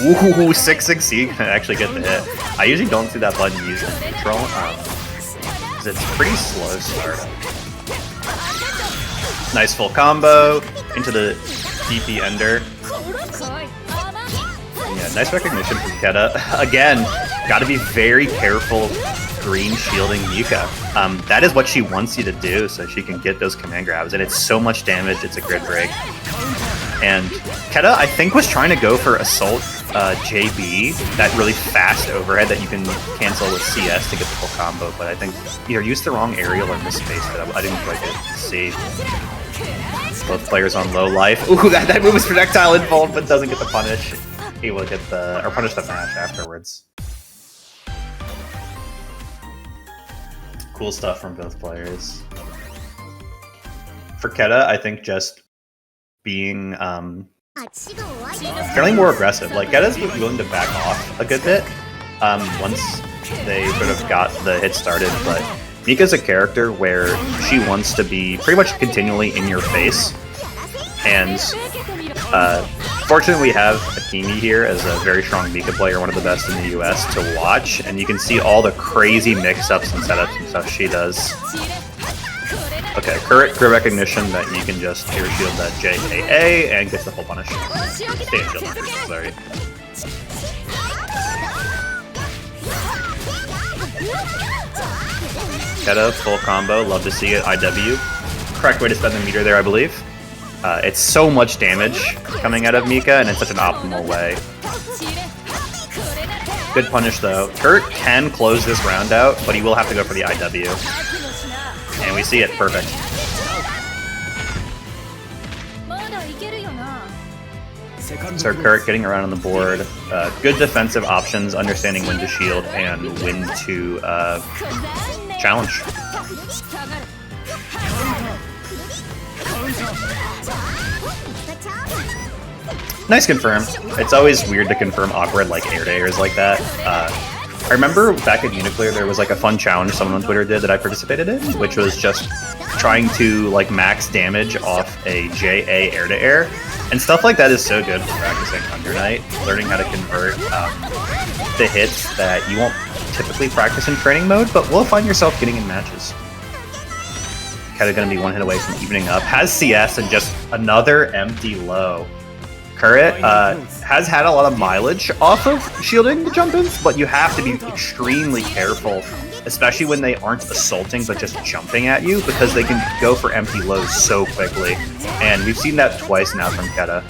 Ooh, 6-6C can actually get the hit. I usually don't see that button used in neutral, because it's pretty slow start. Nice full combo into the DP Ender. Yeah, nice recognition from Quetta. Again, gotta be very careful green shielding Mika. That is what she wants you to do so she can get those command grabs, and it's so much damage, it's a grid break. And Quetta, I think, was trying to go for Assault JB, that really fast overhead that you can cancel with CS to get the full combo, but I think either used the wrong aerial or misspaced it. I didn't quite get to see. Both players on low life. Ooh, that move is projectile involved, but doesn't get the punish. He will get the, or punish the match afterwards. Cool stuff from both players. For Quetta, I think just being fairly more aggressive. Like, Quetta's willing to back off a good bit once they sort of got the hit started, but Mika's a character where she wants to be pretty much continually in your face, and fortunately we have Akimi here as a very strong Mika player, one of the best in the US to watch, and you can see all the crazy mix-ups and setups and stuff she does. Okay, Curret, good recognition that you can just air shield that JAA and gets the full punish. Stand shield, sorry. Quetta, full combo, love to see it, IW. Correct way to spend the meter there, I believe. It's so much damage coming out of Mika, and in such an optimal way. Good punish though. Curret can close this round out, but he will have to go for the IW. And we see it, perfect. So Curret getting around on the board. Good defensive options, understanding when to shield and when to challenge. Nice confirm. It's always weird to confirm awkward like air to airs like that. I remember back at Uniclear there was like a fun challenge someone on Twitter did that I participated in, which was just trying to like max damage off a JA air to air. And stuff like that is so good for practicing Under Night, learning how to convert the hits that you won't typically practice in training mode, but will find yourself getting in matches. Quetta gonna be one hit away from evening up. Has CS and just another empty low. Curret has had a lot of mileage off of shielding the jump-ins, but you have to be extremely careful, especially when they aren't assaulting but just jumping at you, because they can go for empty lows so quickly. And we've seen that twice now from Quetta.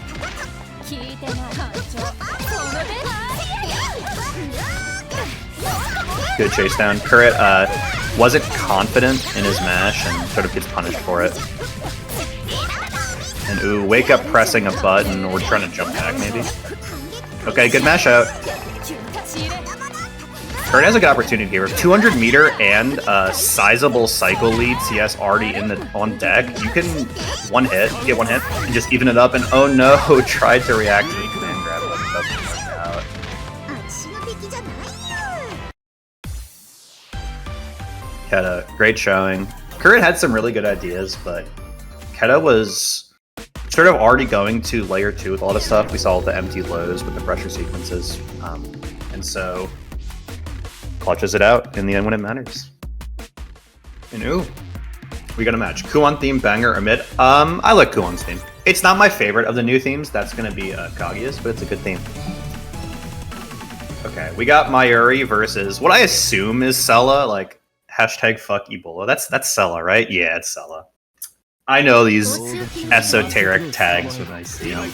Good chase down. Curret wasn't confident in his mash and sort of gets punished for it. And ooh, wake up pressing a button or trying to jump back maybe. Okay, good mash out. Curret has a good opportunity here. 200 meter and sizable cycle lead CS already on deck. You can get one hit, and just even it up. And oh no, tried to react to the command grab, but it doesn't work out. Quetta, great showing. Curret had some really good ideas, but Quetta was sort of already going to layer 2 with a lot of stuff. We saw the empty lows with the pressure sequences. And so clutches it out in the end when it matters. And ooh, we got a match. Kuon theme banger or mid? I like Kuon's theme. It's not my favorite of the new themes. That's gonna be Kaguya's, but it's a good theme. Okay, we got Mayuri versus what I assume is Sela, like hashtag fuck Ebola. That's Sela, right? Yeah, it's Sela. I know these esoteric tags when I see them.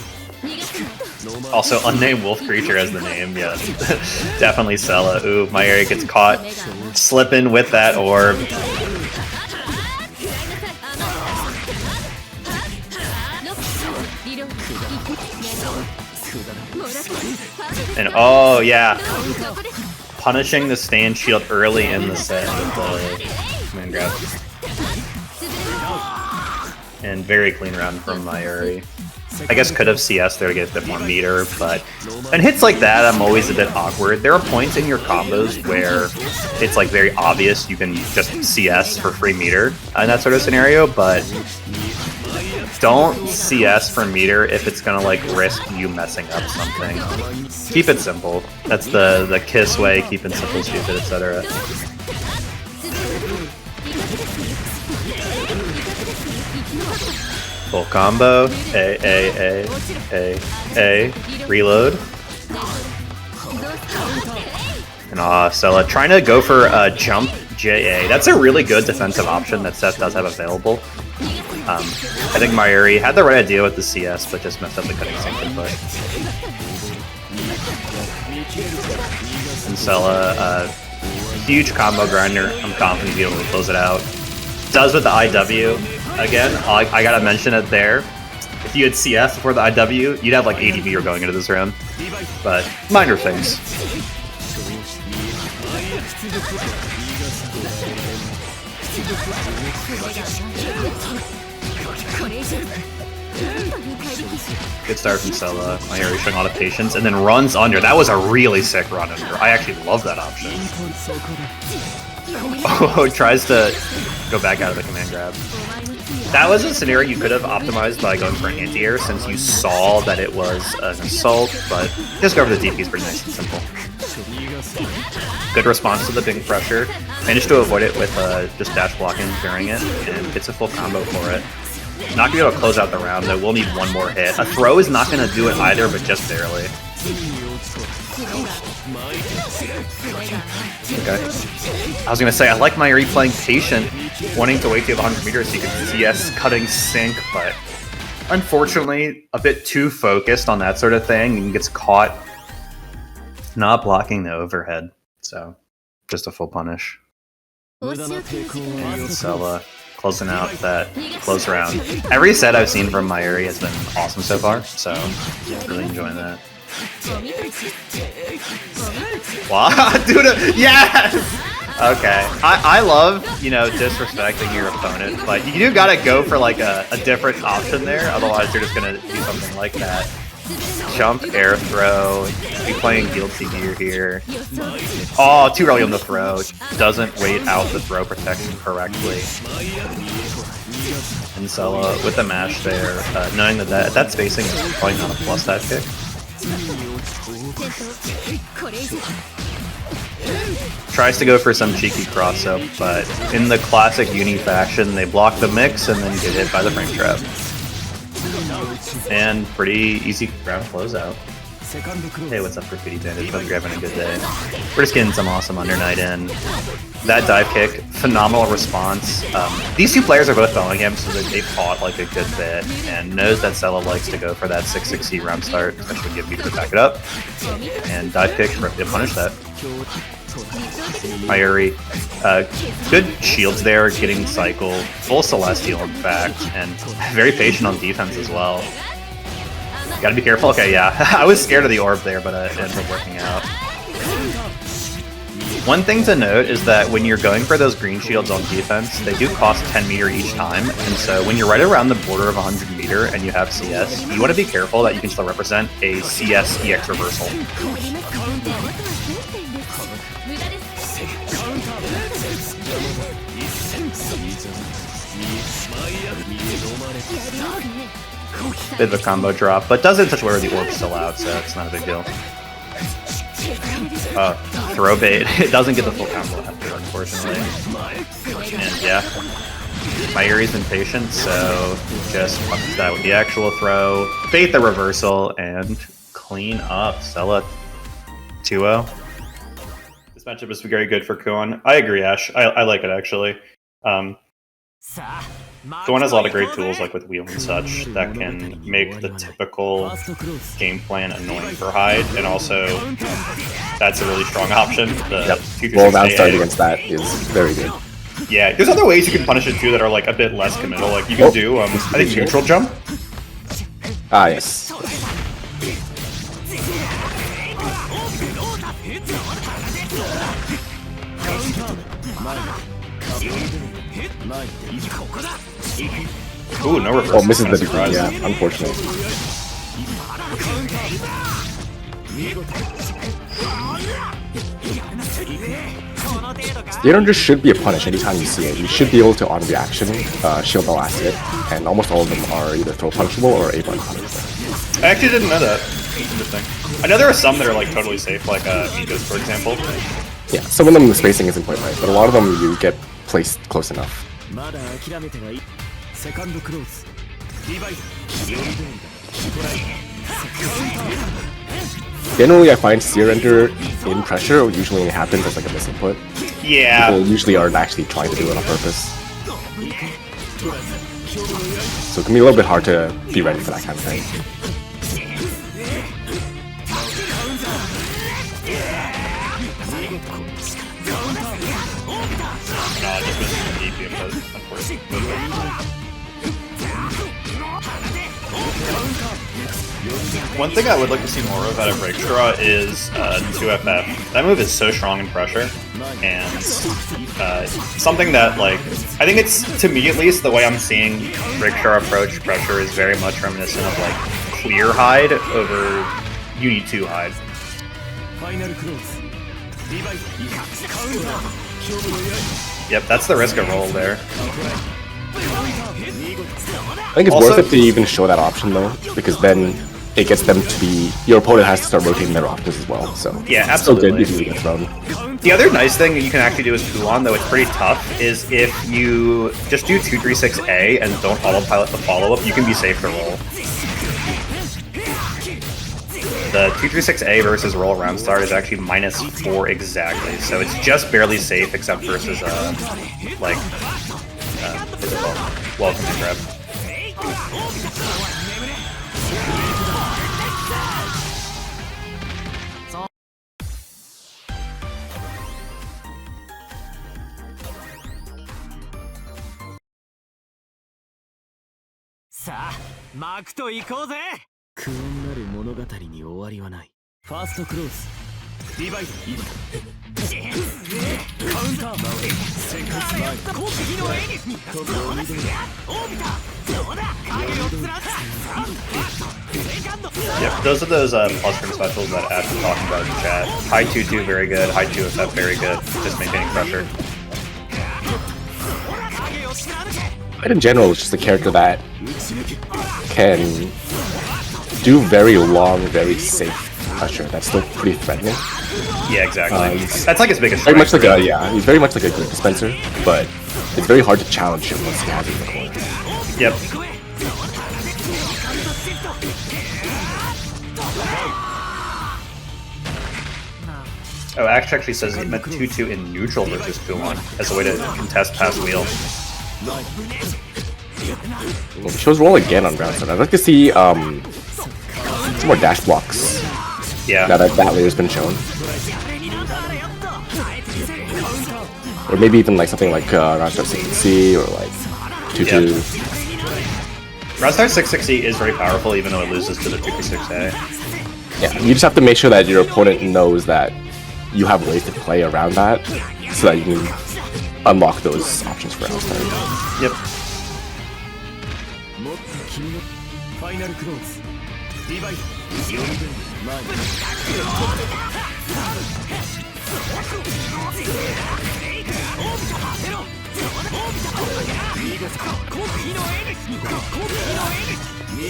Also, unnamed wolf creature as the name, yeah. Definitely Sela. Ooh, Mayuri gets caught slipping with that orb. And oh, yeah. Punishing the stand shield early in the set with the command grab. And very clean round from Mayuri. I guess could have CS there to get a bit more meter, but and hits like that, I'm always a bit awkward. There are points in your combos where it's like very obvious you can just CS for free meter in that sort of scenario, but don't CS for meter if it's gonna like risk you messing up something. Keep it simple. That's the KISS way, keep it simple, stupid, etc. Full combo, A, reload. And Sela trying to go for a jump JA. That's a really good defensive option that Seth does have available. I think Mayuri had the right idea with the CS, but just messed up the cutting sync input. And Sela, huge combo grinder. I'm confident he'll be able to close it out. Does with the IW. Again, I gotta mention it there. If you had CS before the IW, you'd have like 80 meter going into this round. But minor things. Good start from Sela. Mayuri showing a lot of patience, and then runs under. That was a really sick run under. I actually love that option. Oh, tries to go back out of the command grab. That was a scenario you could have optimized by going for an anti-air since you saw that it was an assault, but just go for the DP is pretty nice and simple. Good response to the ping pressure. Managed to avoid it with just dash blocking during it, and gets a full combo for it. Not gonna be able to close out the round though, we'll need one more hit. A throw is not gonna do it either, but just barely. Okay. I was gonna say, I like Mayuri playing patient, wanting to wait till 100 meters so you can CS cutting sync, but unfortunately, a bit too focused on that sort of thing and gets caught not blocking the overhead. So, just a full punish. Sela closing out that close round. Every set I've seen from Mayuri has been awesome so far, so really enjoying that. Wow, dude, yes! Okay, I love, you know, disrespecting your opponent, but you do gotta go for like a different option there, otherwise you're just gonna do something like that. Jump, air throw, be playing guilty gear here. Oh, too early on the throw. Doesn't wait out the throw protection correctly. And Sela with the mash there, knowing that that spacing is probably not a plus that kick. Tries to go for some cheeky cross-up, but in the classic Uni fashion, they block the mix and then get hit by the frame trap. And pretty easy round closeout. Hey, what's up, Graffiti Bandit? Hope you're having a good day. We're just getting some awesome Undernight in. That dive kick, phenomenal response. These two players are both following him, so that they've fought like a good bit, and knows that Sela likes to go for that 660 round start, especially give Mika to back it up. And dive kick to punish that. Mayuri, good shields there, getting cycle, full Celestial in fact, and very patient on defense as well. Gotta be careful. Okay, yeah. I was scared of the orb there, but it ended up working out. One thing to note is that when you're going for those green shields on defense, they do cost 10 meter each time, and so when you're right around the border of 100 meter and you have CS, you want to be careful that you can still represent a CS EX reversal. Bit of a combo drop, but does it in such a way where the orb's still out, so it's not a big deal. Throw bait. It doesn't get the full combo after, unfortunately. And yeah, Mayuri's been patient, so just punches that with the actual throw, bait the reversal, and clean up. Sela 2-0. This matchup is very good for Kuon. I agree, Ash. I like it, actually. Kuon has a lot of great tools, like with wheel and such, that can make the typical game plan annoying for Hyde, and also that's a really strong option. Roll down start against that is very good. Yeah, there's other ways you can punish it too that are like a bit less committal. Like you can do, I think neutral jump. Ah, yes. Ooh, no reverse. Oh, misses the degree, yeah, unfortunate. Deyvonn just should be a punish anytime you see it. You should be able to on reaction, shield the last hit, and almost all of them are either throw punishable or A-button punishable. I actually didn't know that. Interesting. I know there are some that are like totally safe, like Mika's, for example. Yeah, some of them the spacing isn't quite right, but a lot of them you get placed close enough. Generally, I find Seer Enter in pressure usually only happens as like a misinput. Yeah. People usually aren't actually trying to do it on purpose. So it can be a little bit hard to be ready for that kind of thing. One thing I would like to see more of out of Breakstraw is 2FF. That move is so strong in pressure, and something that, like, I think it's, to me at least, the way I'm seeing Breakstraw approach pressure is very much reminiscent of, like, clear Hyde over UNI2 Hyde. Yep, that's the risk of roll there. I think it's worth it to even show that option though, because then it gets them to be, your opponent has to start rotating their options as well, so yeah, absolutely. It's still good if you get thrown. The other nice thing that you can actually do with Kuon, though it's pretty tough, is if you just do 236A and don't autopilot the follow-up, you can be safe to roll. The 236A versus roll around start is actually -4 exactly, so it's just barely safe except versus like what's it called? Welcome to grab. Yep, those are those plus turn specials that Ash was talking about in chat. High 2-2 very good, high 2FF very good, just maintaining pressure. But in general, it's just a character that can do very long, very safe pressure, that's still pretty threatening. Yeah, exactly. That's like his biggest Very strength. much like he's very much like a glitch dispenser, but it's very hard to challenge him once he has it in the corner. Yep. Oh, Ash actually says he meant 2-2 in neutral versus Kuon as a way to contest pass wheel. Well, the show's roll again on ground set. I'd like to see some more dash blocks. Yeah. Now that layer's been shown. Or maybe even like something like Rockstar 660 or like 2-2. Rockstar 660 is very powerful even though it loses to the 2-6A. Yeah, you just have to make sure that your opponent knows that you have ways to play around that so that you can unlock those options for Rockstar. Yep.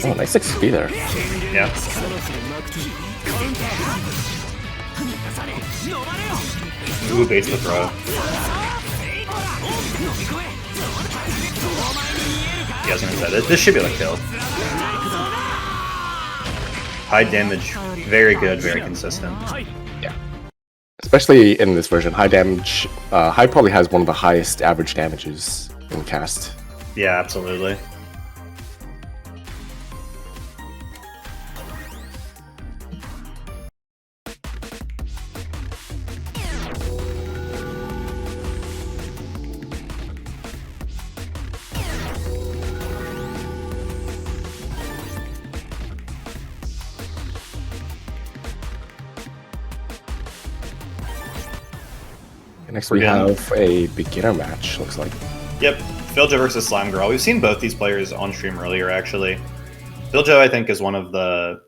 Oh, nice 6-speed there. Yeah. Ooh, baits the throw. Yeah, I was gonna say, this should be like kill. High damage, very good, very consistent. Yeah. Especially in this version, high damage, Hyde probably has one of the highest average damages in cast. Yeah, absolutely. Next we have a beginner match, looks like. Yep, Philjo versus Slimegirl. We've seen both these players on stream earlier, actually. Philjo, I think, is one of the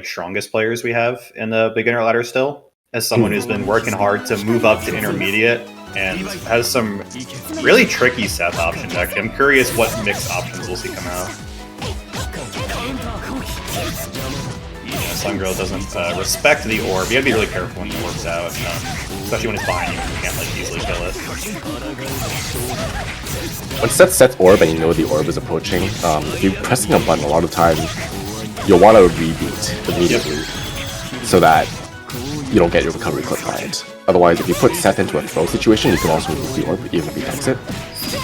strongest players we have in the beginner ladder still, as someone who's been working hard to move up to intermediate and has some really tricky Seth options, actually. I'm curious what mixed options we'll see come out. Slimegirl doesn't respect the orb. You gotta be really careful when the orb's out, especially when it's behind you. You can't easily kill it. When Seth sets orb and you know the orb is approaching, if you're pressing a button a lot of time, you'll want to reboot immediately so that you don't get your recovery clipped by it. Otherwise, if you put Seth into a throw situation, you can also remove the orb even if he takes it.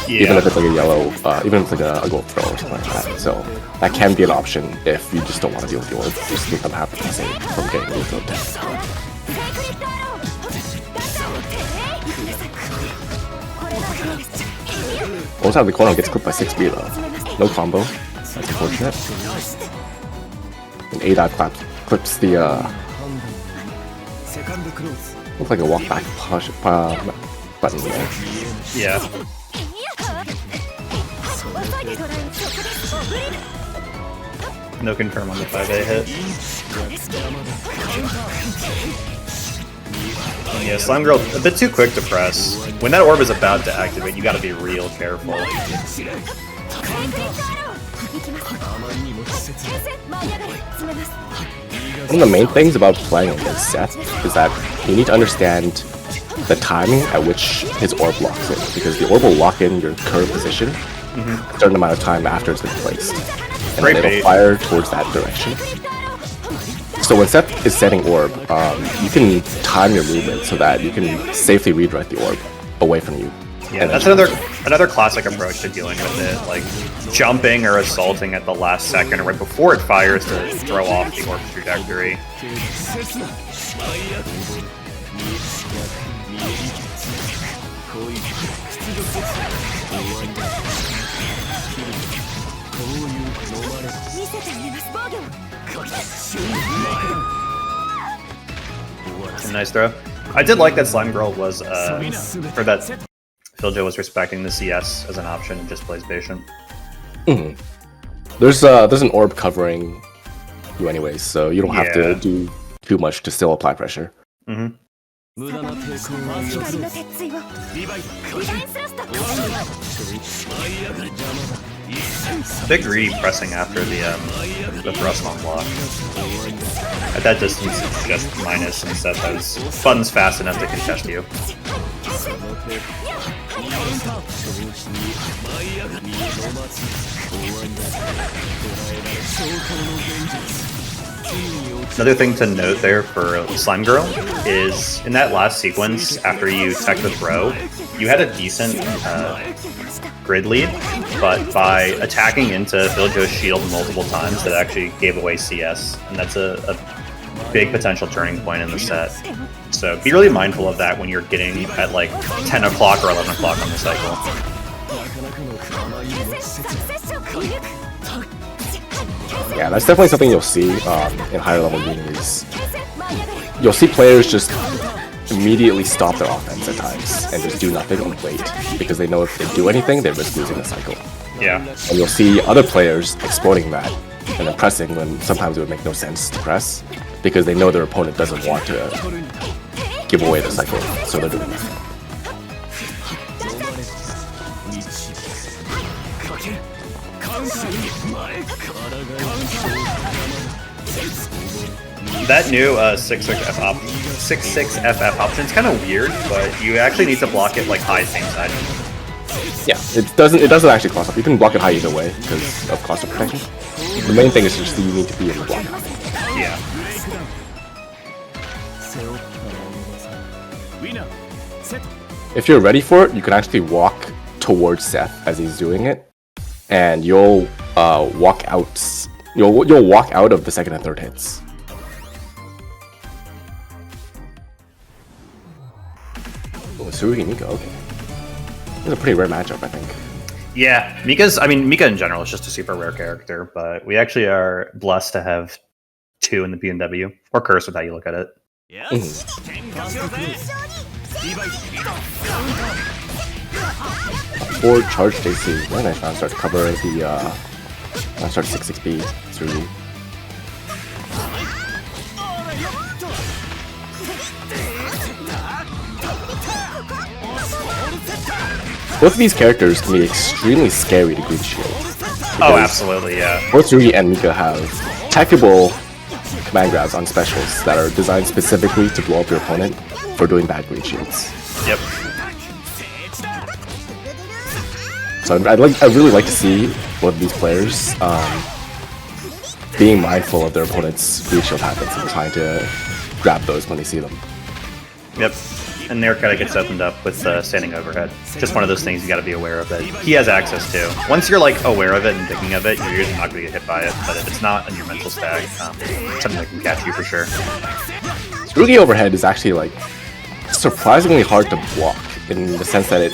Yeah. Even if it's like a yellow, even if it's like a gold throw or something like that. So that can be an option if you just don't want to deal with the orb. Just make them happen to save from getting refilled down. Also, the corner gets clipped by 6B though. No combo. That's unfortunate. And A-Dive clips the looks like a walk back push button there. Yeah. No confirm on the 5A hit. Yeah, Slimegirl, a bit too quick to press. When that orb is about to activate, you gotta be real careful. One of the main things about playing against Seth is that you need to understand the timing at which his orb locks in, because the orb will lock in your current position a certain amount of time after it's been placed, and then it'll fire towards that direction. So when Seth is setting orb, you can time your movement so that you can safely redirect the orb away from you. Yeah, that's another classic approach to dealing with it, like jumping or assaulting at the last second or right before it fires to throw off the orb's trajectory. Nice throw. I did like that Slimegirl was, or that Philjo was respecting the CS as an option and just plays patient. There's an orb covering you anyways, so you don't have to do too much to still apply pressure. Big greedy pressing after the thrust on block. At that distance, it's just minus, and Seth has buttons fast enough to contest you. Another thing to note there for Slimegirl is in that last sequence, after you tech with Bro, you had a decent grid lead, but by attacking into Filjo's shield multiple times, that actually gave away CS, and that's a big potential turning point in the set. So be really mindful of that when you're getting at like 10 o'clock or 11 o'clock on the cycle. Yeah, that's definitely something you'll see in higher level unities. You'll see players just immediately stop their offense at times and just do nothing and wait, because they know if they do anything, they risk losing the cycle. Yeah. And you'll see other players exploiting that and then pressing when sometimes it would make no sense to press, because they know their opponent doesn't want to give away the cycle, so they're doing nothing. That new 6-6 FF option is kind of weird, but you actually need to block it like high same side. Yeah, it doesn't actually cost up. You can block it high either way because of cost of protection. The main thing is just that you need to be able to block it high. Yeah. If you're ready for it, you can actually walk towards Seth as he's doing it, and you'll walk out. You'll walk out of the second and third hits. Oh, Tsurugi Mika, okay. This is a pretty rare matchup, I think. Yeah, Mika in general is just a super rare character, but we actually are blessed to have two in the PNW, or cursed with how you look at it. Or charged AC. Very nice round start to cover the round start 6-6B Tsurugi. Both of these characters can be extremely scary to Green Shield. Oh, absolutely, yeah. Both Tsurugi and Mika have techable command grabs on specials that are designed specifically to blow up your opponent for doing bad Green Shields. Yep. So I'd really like to see both of these players being mindful of their opponent's Green Shield habits and trying to grab those when they see them. Yep. And there kind of gets opened up with standing overhead. Just one of those things you got to be aware of that he has access to. Once you're like aware of it and thinking of it, you're usually not going to get hit by it. But if it's not on your mental stack, something that can catch you for sure. Tsurugi overhead is actually like surprisingly hard to block in the sense that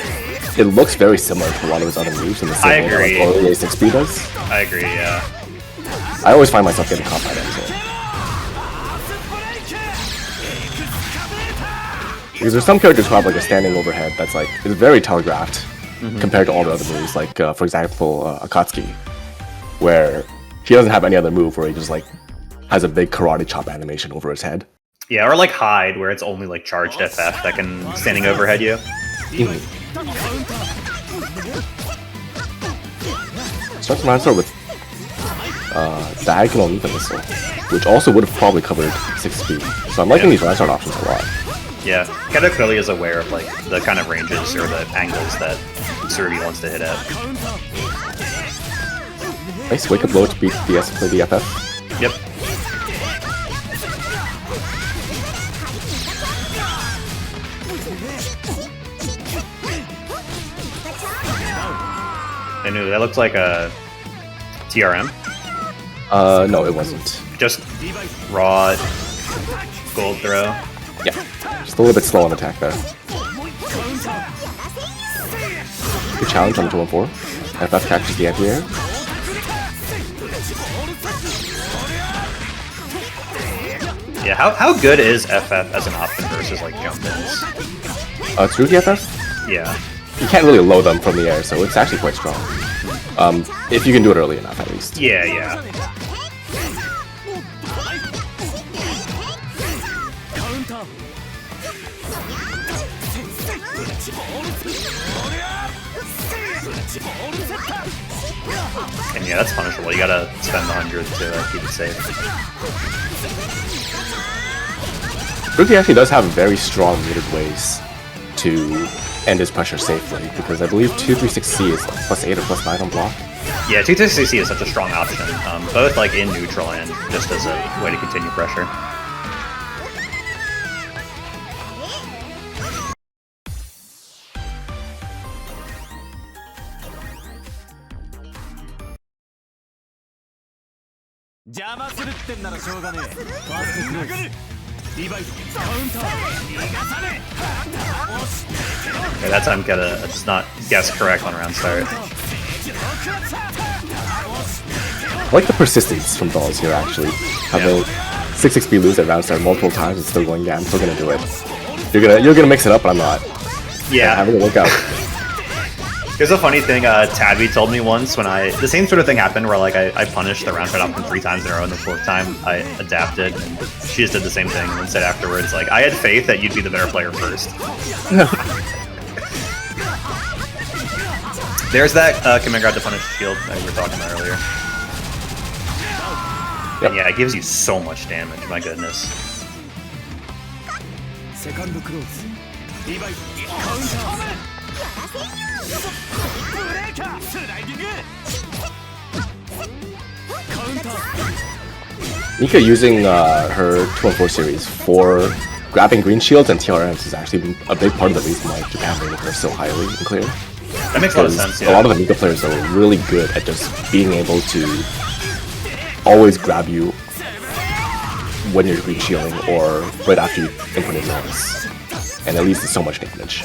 it looks very similar to a lot of his other moves in the same way like Orie 6B does. I agree, yeah. I always find myself getting caught by that. Because there's some characters who have like a standing overhead that's like it's very telegraphed compared to all the other moves. Like for example, Akatsuki, where he doesn't have any other move where he just like has a big karate chop animation over his head. Yeah, or like Hyde, where it's only like charged FF that can standing overhead you. Starts my answer with diagonal Mika missile, which also would have probably covered 6 speed. So I'm liking these line start options a lot. Yeah, Keta clearly is aware of like the kind of ranges or the angles that Tsurugi wants to hit at. Nice wake up low to beat the FF. Yep. I knew that looked like a TRM. No, it wasn't. Just raw gold throw. Yeah, just a little bit slow on attack there. Good challenge on 2-1-4. FF catches the anti-air. Yeah, how good is FF as an option versus like jump ins? Tsurugi FF? Yeah. You can't really low them from the air, so it's actually quite strong. If you can do it early enough, at least. Yeah, yeah. And yeah, that's punishable. You gotta spend 100 to keep it safe. Tsurugi actually does have very strong muted ways to end his pressure safely, because I believe 236C is +8 or +9 on block. Yeah, 236C is such a strong option, both like in neutral and just as a way to continue pressure. Okay, that time quetta does not guess correct on round start. I like the persistence from Tholz here, actually. Having 6-6B lose at round start multiple times and still going, yeah, I'm still gonna do it. You're gonna mix it up, but I'm not. Yeah. Having it work out. There's a funny thing Tabby told me once when the same sort of thing happened where like I punished the round start option 3 times in a row, and the 4th time I adapted, and she just did the same thing and said afterwards, like, I had faith that you'd be the better player first. There's that command grab to punish shield that we were talking about earlier. Yep. And yeah, it gives you so much damage, my goodness. Mika using her 2-4 series for grabbing green shields and TRMs has actually been a big part of the reason why Japan rated her so highly in clear. That makes a lot of sense, yeah. A lot of the Mika players are really good at just being able to always grab you when you're green shielding or right after you input in noise. And it leads to so much damage.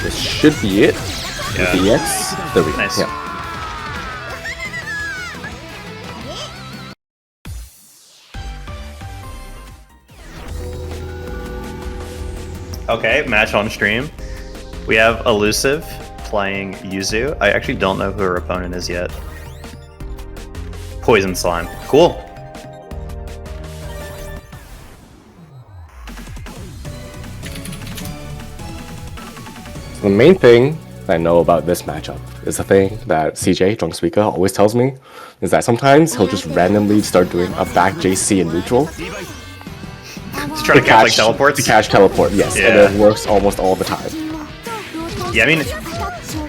This should be it. Yeah. With the EX. There we go. Nice. Yeah. Okay, match on stream. We have Ellusiv playing Yuzu. I actually don't know who her opponent is yet. Poisonslime. Cool. The main thing I know about this matchup is the thing that CJ, Drunk Speaker, always tells me, is that sometimes he'll just randomly start doing a back JC in neutral. Just trying to catch like teleports? To catch teleport, yes. Yeah. And it works almost all the time. Yeah, I mean,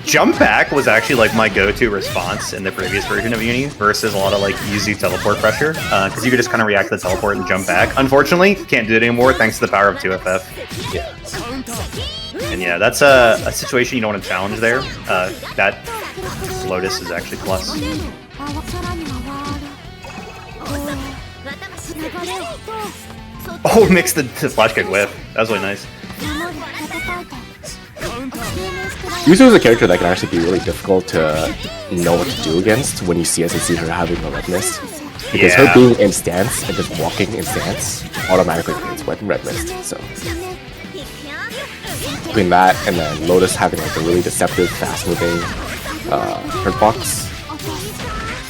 jump back was actually like my go-to response in the previous version of Uni versus a lot of like easy teleport pressure, because you could just kind of react to the teleport and jump back. Unfortunately, can't do it anymore thanks to the power of 2FF. Yeah. And yeah, that's a situation you don't want to challenge there. That Lotus is actually plus. Oh, mixed the flash kick whip. That was really nice. Yuzu is a character that can actually be really difficult to know what to do against when you see her having a red mist. Because her being in stance and just walking in stance automatically creates red mist. So between that and then Lotus having like a really deceptive, fast-moving hurt box,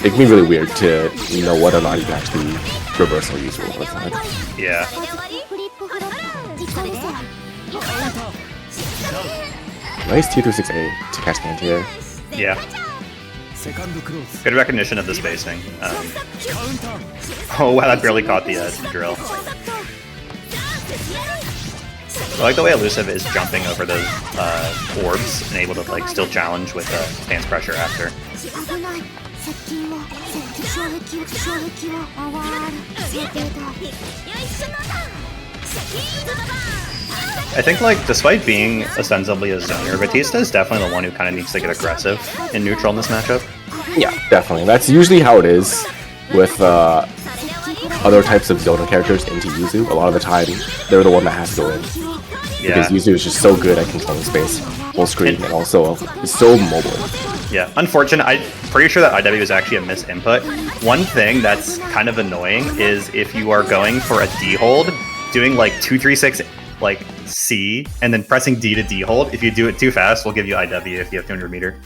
it can be really weird to know whether or not you can actually reverse or use roll with that. Yeah. Nice T26A to catch the anti-air. Yeah. Good recognition of the spacing. Oh wow, that barely caught the drill. I like the way Ellusiv is jumping over those orbs and able to like still challenge with stance pressure after. I think like despite being ostensibly a zoner, Vatista is definitely the one who kind of needs to get aggressive in neutral in this matchup. Yeah, definitely. That's usually how it is with other types of zoner characters into Yuzu. A lot of the time, they're the one that has to go in. Because Yuzu is just so good at controlling space, full screen, and also is so mobile. Yeah, unfortunate. I'm pretty sure that IW is actually a misinput. One thing that's kind of annoying is if you are going for a D hold, doing like 236 like C and then pressing D to D hold. If you do it too fast, we'll give you IW if you have 200 meter.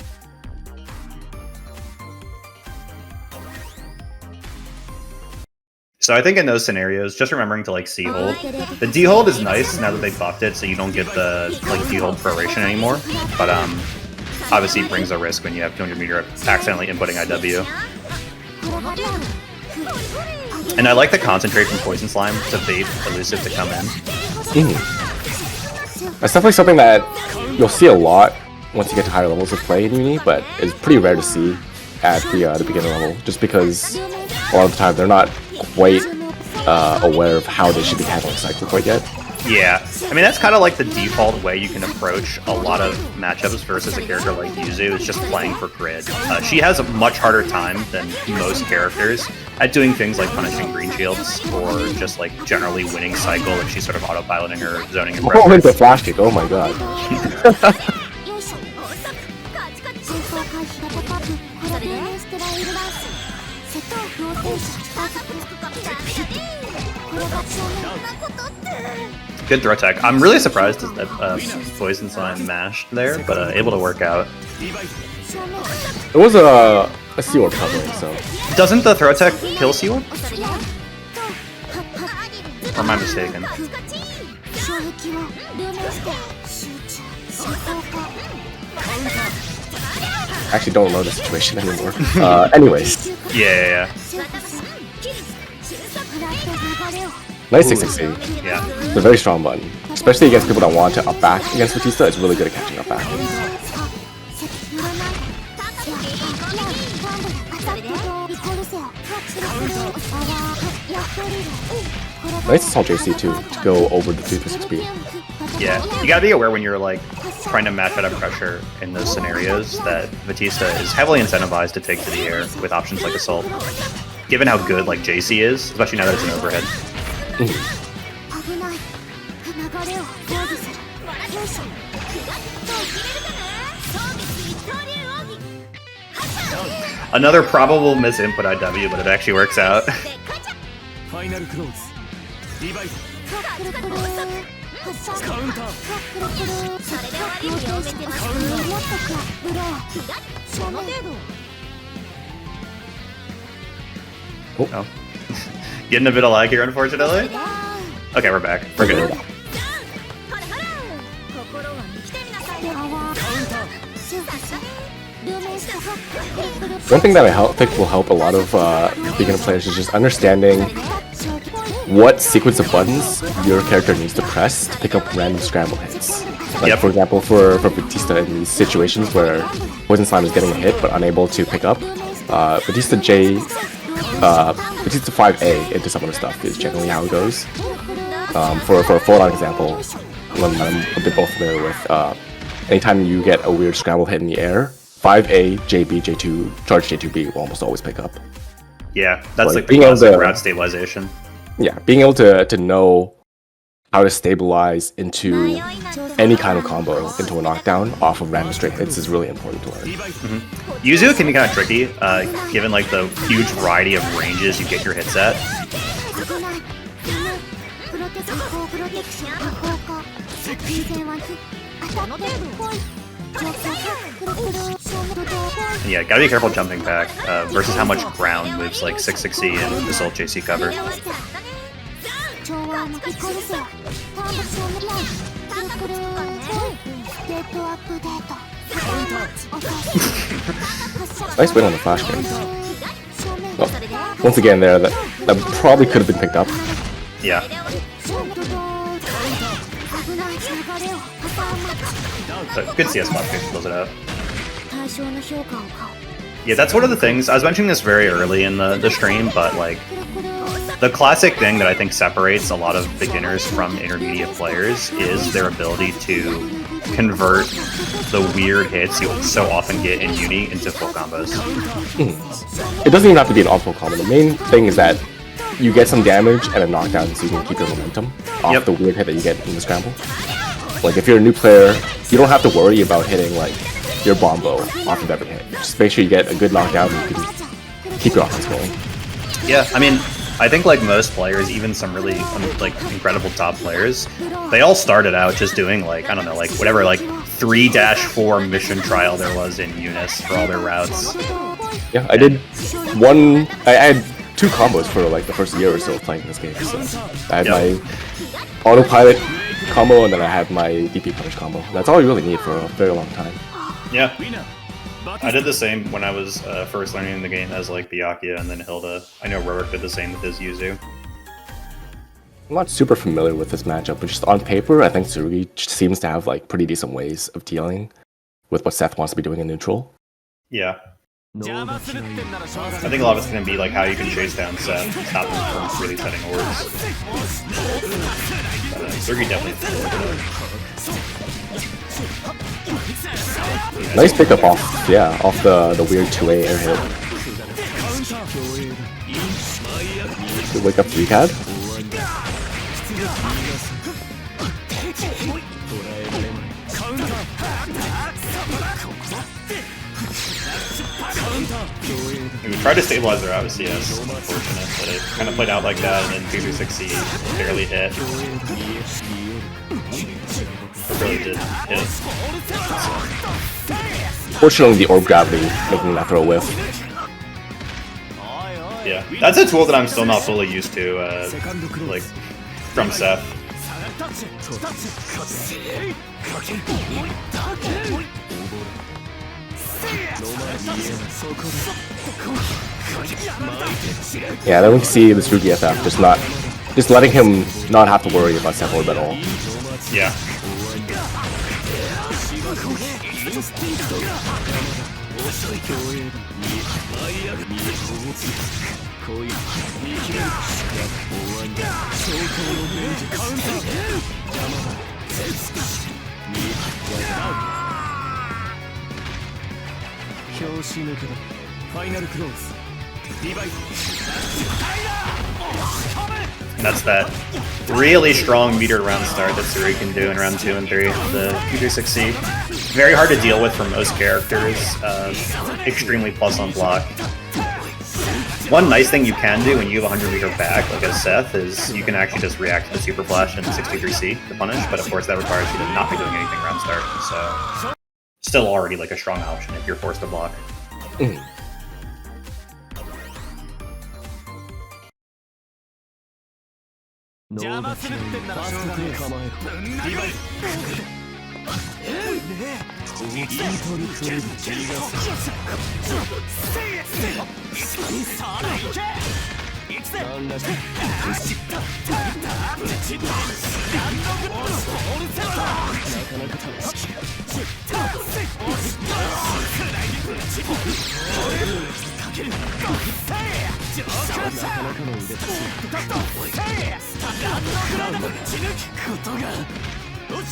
So I think in those scenarios, just remembering to like C-hold. The D-hold is nice now that they buffed it, so you don't get the like D-hold proration anymore. But obviously it brings a risk when you have 200 meter accidentally inputting IW. And I like the concentrate from Poison Slime to bait Ellusiv to come in. That's definitely something that you'll see a lot once you get to higher levels of play in Uni, but it's pretty rare to see at the beginner level, just because a lot of the time they're not quite aware of how they should be handling Cycle quite yet. Yeah, I mean that's kind of like the default way you can approach a lot of matchups versus a character like Yuzu, is just playing for grid. She has a much harder time than most characters at doing things like punishing green shields or just like generally winning cycle if she's sort of autopiloting her zoning and pressure. Oh, into flash kick! Oh my god. Good throw tech. I'm really surprised that Poison Slime mashed there, but able to work out. It was a C-Orb covering, so... Doesn't the throw tech kill C-Orb? Or am I mistaken? I actually don't know the situation anymore. Anyways. Yeah. Nice 660. Yeah. It's a very strong button. Especially against people that want to up back against Vatista, it's really good at catching up back. Nice assault JC too, to go over the 3-6 speed. Yeah, you gotta be aware when you're like trying to match out of pressure in those scenarios that Vatista is heavily incentivized to take to the air with options like assault. Given how good like JC is, especially now that it's an overhead. Another probable misinput IW, but it actually works out. Oh. Getting a bit of lag here, unfortunately. Okay, we're back. We're good. One thing that I think will help a lot of beginner players is just understanding what sequence of buttons your character needs to press to pick up random scramble hits. Like, for example, for Vatista in these situations where Poison Slime is getting a hit but unable to pick up, Vatista 5A into some of the stuff is generally how it goes. For a Phonon example, one that I'm a bit more familiar with, anytime you get a weird scramble hit in the air, 5A, JB, J2, charge J2B will almost always pick up. Yeah, that's like the classic route stabilization. Yeah, being able to know how to stabilize into any kind of combo into a knockdown off of random straight hits is really important to learn. Yuzu can be kind of tricky, given like the huge variety of ranges you get your hits at. Yeah, gotta be careful jumping back versus how much ground moves like 660 and Assault JC cover. Nice win on the flash game. Well, once again there, that probably could have been picked up. Yeah. So, good CS spot to close it out. Yeah, that's one of the things. I was mentioning this very early in the stream, but like the classic thing that I think separates a lot of beginners from intermediate players is their ability to convert the weird hits you so often get in Uni into full combos. It doesn't even have to be an optimal combo. The main thing is that you get some damage and a knockdown so you can keep your momentum off the weird hit that you get in the scramble. Like if you're a new player, you don't have to worry about hitting like your bombo off of every hit. Just make sure you get a good knockdown and you can keep your offense going. Yeah, I mean, I think like most players, even some really like incredible top players, they all started out just doing like, I don't know, like whatever like 3-4 mission trial there was in Unis for all their routes. Yeah, I did one. I had 2 combos for like the first year or so of playing this game. So I had my autopilot combo and then I had my DP punish combo. That's all you really need for a very long time. Yeah. I did the same when I was first learning the game as like Byakuya and then Hilda. I know Rorik did the same with his Yuzu. I'm not super familiar with this matchup, but just on paper, I think Tsurugi seems to have like pretty decent ways of dealing with what Seth wants to be doing in neutral. Yeah. I think a lot of it's going to be like how you can chase down Seth, stop him from really setting orbs. But Tsurugi definitely. Nice pickup off the weird 2A air hit. Good wake up 3-cad. We tried to stabilize their out with CS, unfortunate, but it kind of played out like that, and then 2-3-6C barely hit. It really did hit. Fortunately, the orb gravity making that throw whiff. Yeah, that's a tool that I'm still not fully used to, like, from Seth. Yeah, then we can see the Tsurugi FF just letting him not have to worry about Seth orb at all. Yeah. And that's that really strong metered round start that Tsurugi can do in round 2 and 3. The 2-3-6C. Very hard to deal with for most characters. Extremely plus on block. One nice thing you can do when you have 100 meter back, like as Seth, is you can actually just react to the Super Flash and 63C to punish, but of course that requires you to not be doing anything round start, so still already like a strong option if you're forced to block.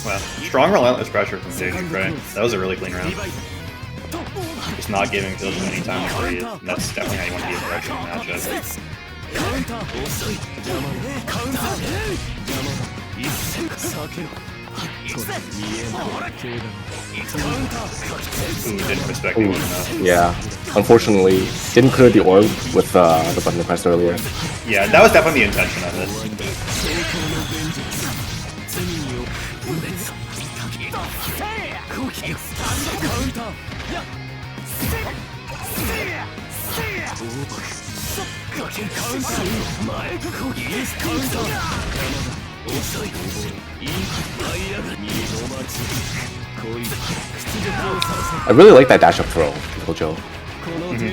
Wow, strong relentless pressure from JGFrey. That was a really clean round. Just not giving Tholz any time to breathe. That's definitely how you want to be approaching the matchup. Ooh, didn't respect me enough. Yeah, unfortunately, didn't clear the orb with the button pressed earlier. Yeah, that was definitely the intention of it. I really like that dash up throw, Joe.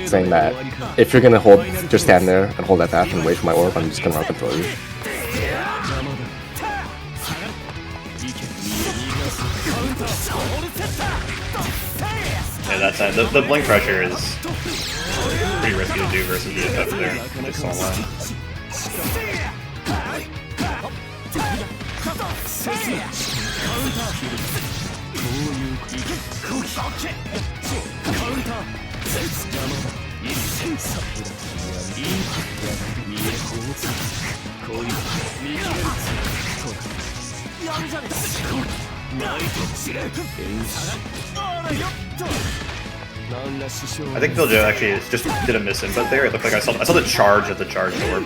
Saying that if you're gonna just stand there and hold that dash and wait for my orb, I'm just gonna up and throw you. Yeah, that's the blink pressure is pretty risky to do versus the FF there. Just online. I think Phil Joe actually just did a miss input there. It looked like I saw the charge of the charge orb.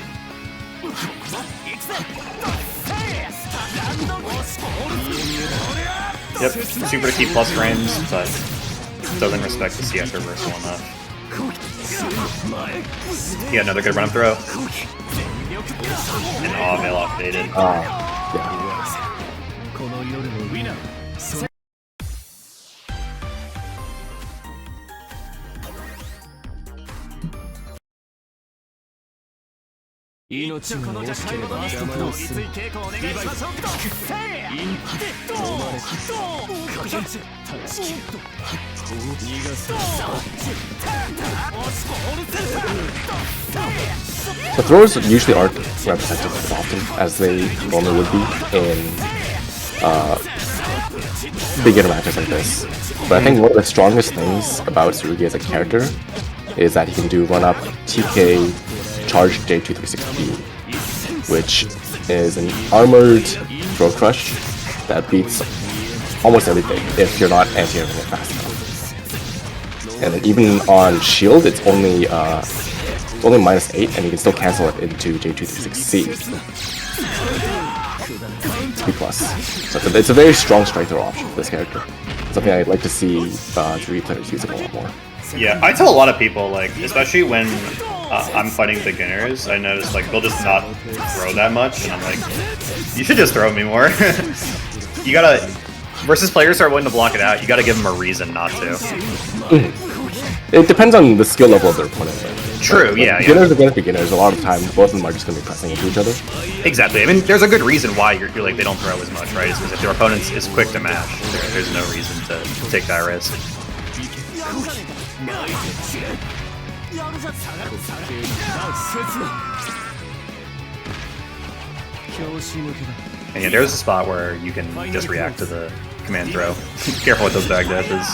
Yep, super to keep plus frames, but doesn't respect the CS reversal enough. Yeah, another good run up throw. And aw, mail off baited. Yeah. 命が惜しければ邪魔をする。リバイThe throwers usually aren't represented as often as they normally would be in beginner matches like this. But I think one of the strongest things about Tsurugi as a character is that he can do run up, TK, charge J236B, which is an armored throw crush that beats almost everything if you're not anti-airing it fast enough. And then even on shield, it's only -8, and you can still cancel it into J236C. B+. So it's a very strong strike throw option for this character. Something I'd like to see 3 players using a lot more. Yeah, I tell a lot of people, like, especially when I'm fighting beginners, I notice, like, they'll just not throw that much, and I'm like, you should just throw me more. You gotta, versus players who are willing to block it out, you gotta give them a reason not to. It depends on the skill level of their opponent. True, yeah. Beginners against beginners, a lot of times, both of them are just gonna be pressing into each other. Exactly. I mean, there's a good reason why you're like, they don't throw as much, right? It's because if their opponent is quick to mash, there's no reason to take that risk. And yeah, there's a spot where you can just react to the command throw. Careful with those bag dashes.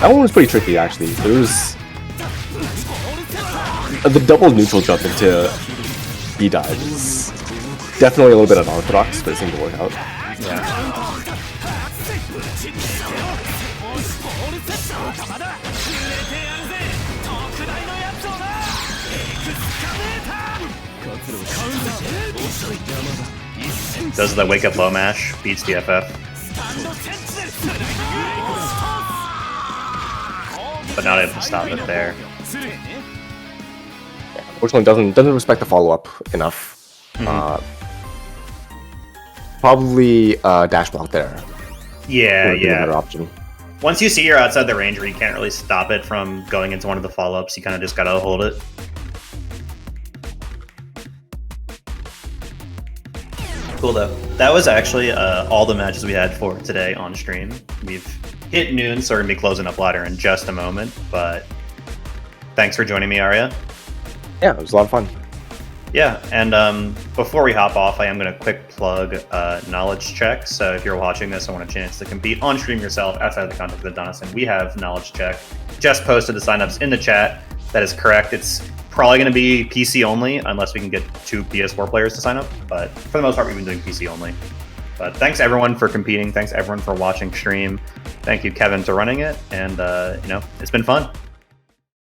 That one was pretty tricky, actually. It was the double neutral jump into B dive is definitely a little bit unorthodox, but it seemed to work out. Yeah. Does the wake up low mash, beats the FF. But not able to stop it there. Unfortunately, doesn't respect the follow-up enough. Probably dash block there. Yeah, yeah. Better option. Once you see you're outside the range where you can't really stop it from going into one of the follow-ups, you kind of just gotta hold it. Cool though. That was actually all the matches we had for today on stream. We've hit noon, so we're gonna be closing up ladder in just a moment, but thanks for joining me, Arya. Yeah, it was a lot of fun. Yeah, and before we hop off, I am going to quick plug Knowledge Check. So if you're watching this and want a chance to compete on stream yourself outside of the context of the Danisen, we have Knowledge Check. Just posted the signups in the chat. That is correct. It's probably going to be PC only, unless we can get 2 PS4 players to sign up. But for the most part, we've been doing PC only. But thanks everyone for competing. Thanks everyone for watching stream. Thank you, Kevin, for running it. And, you know, it's been fun.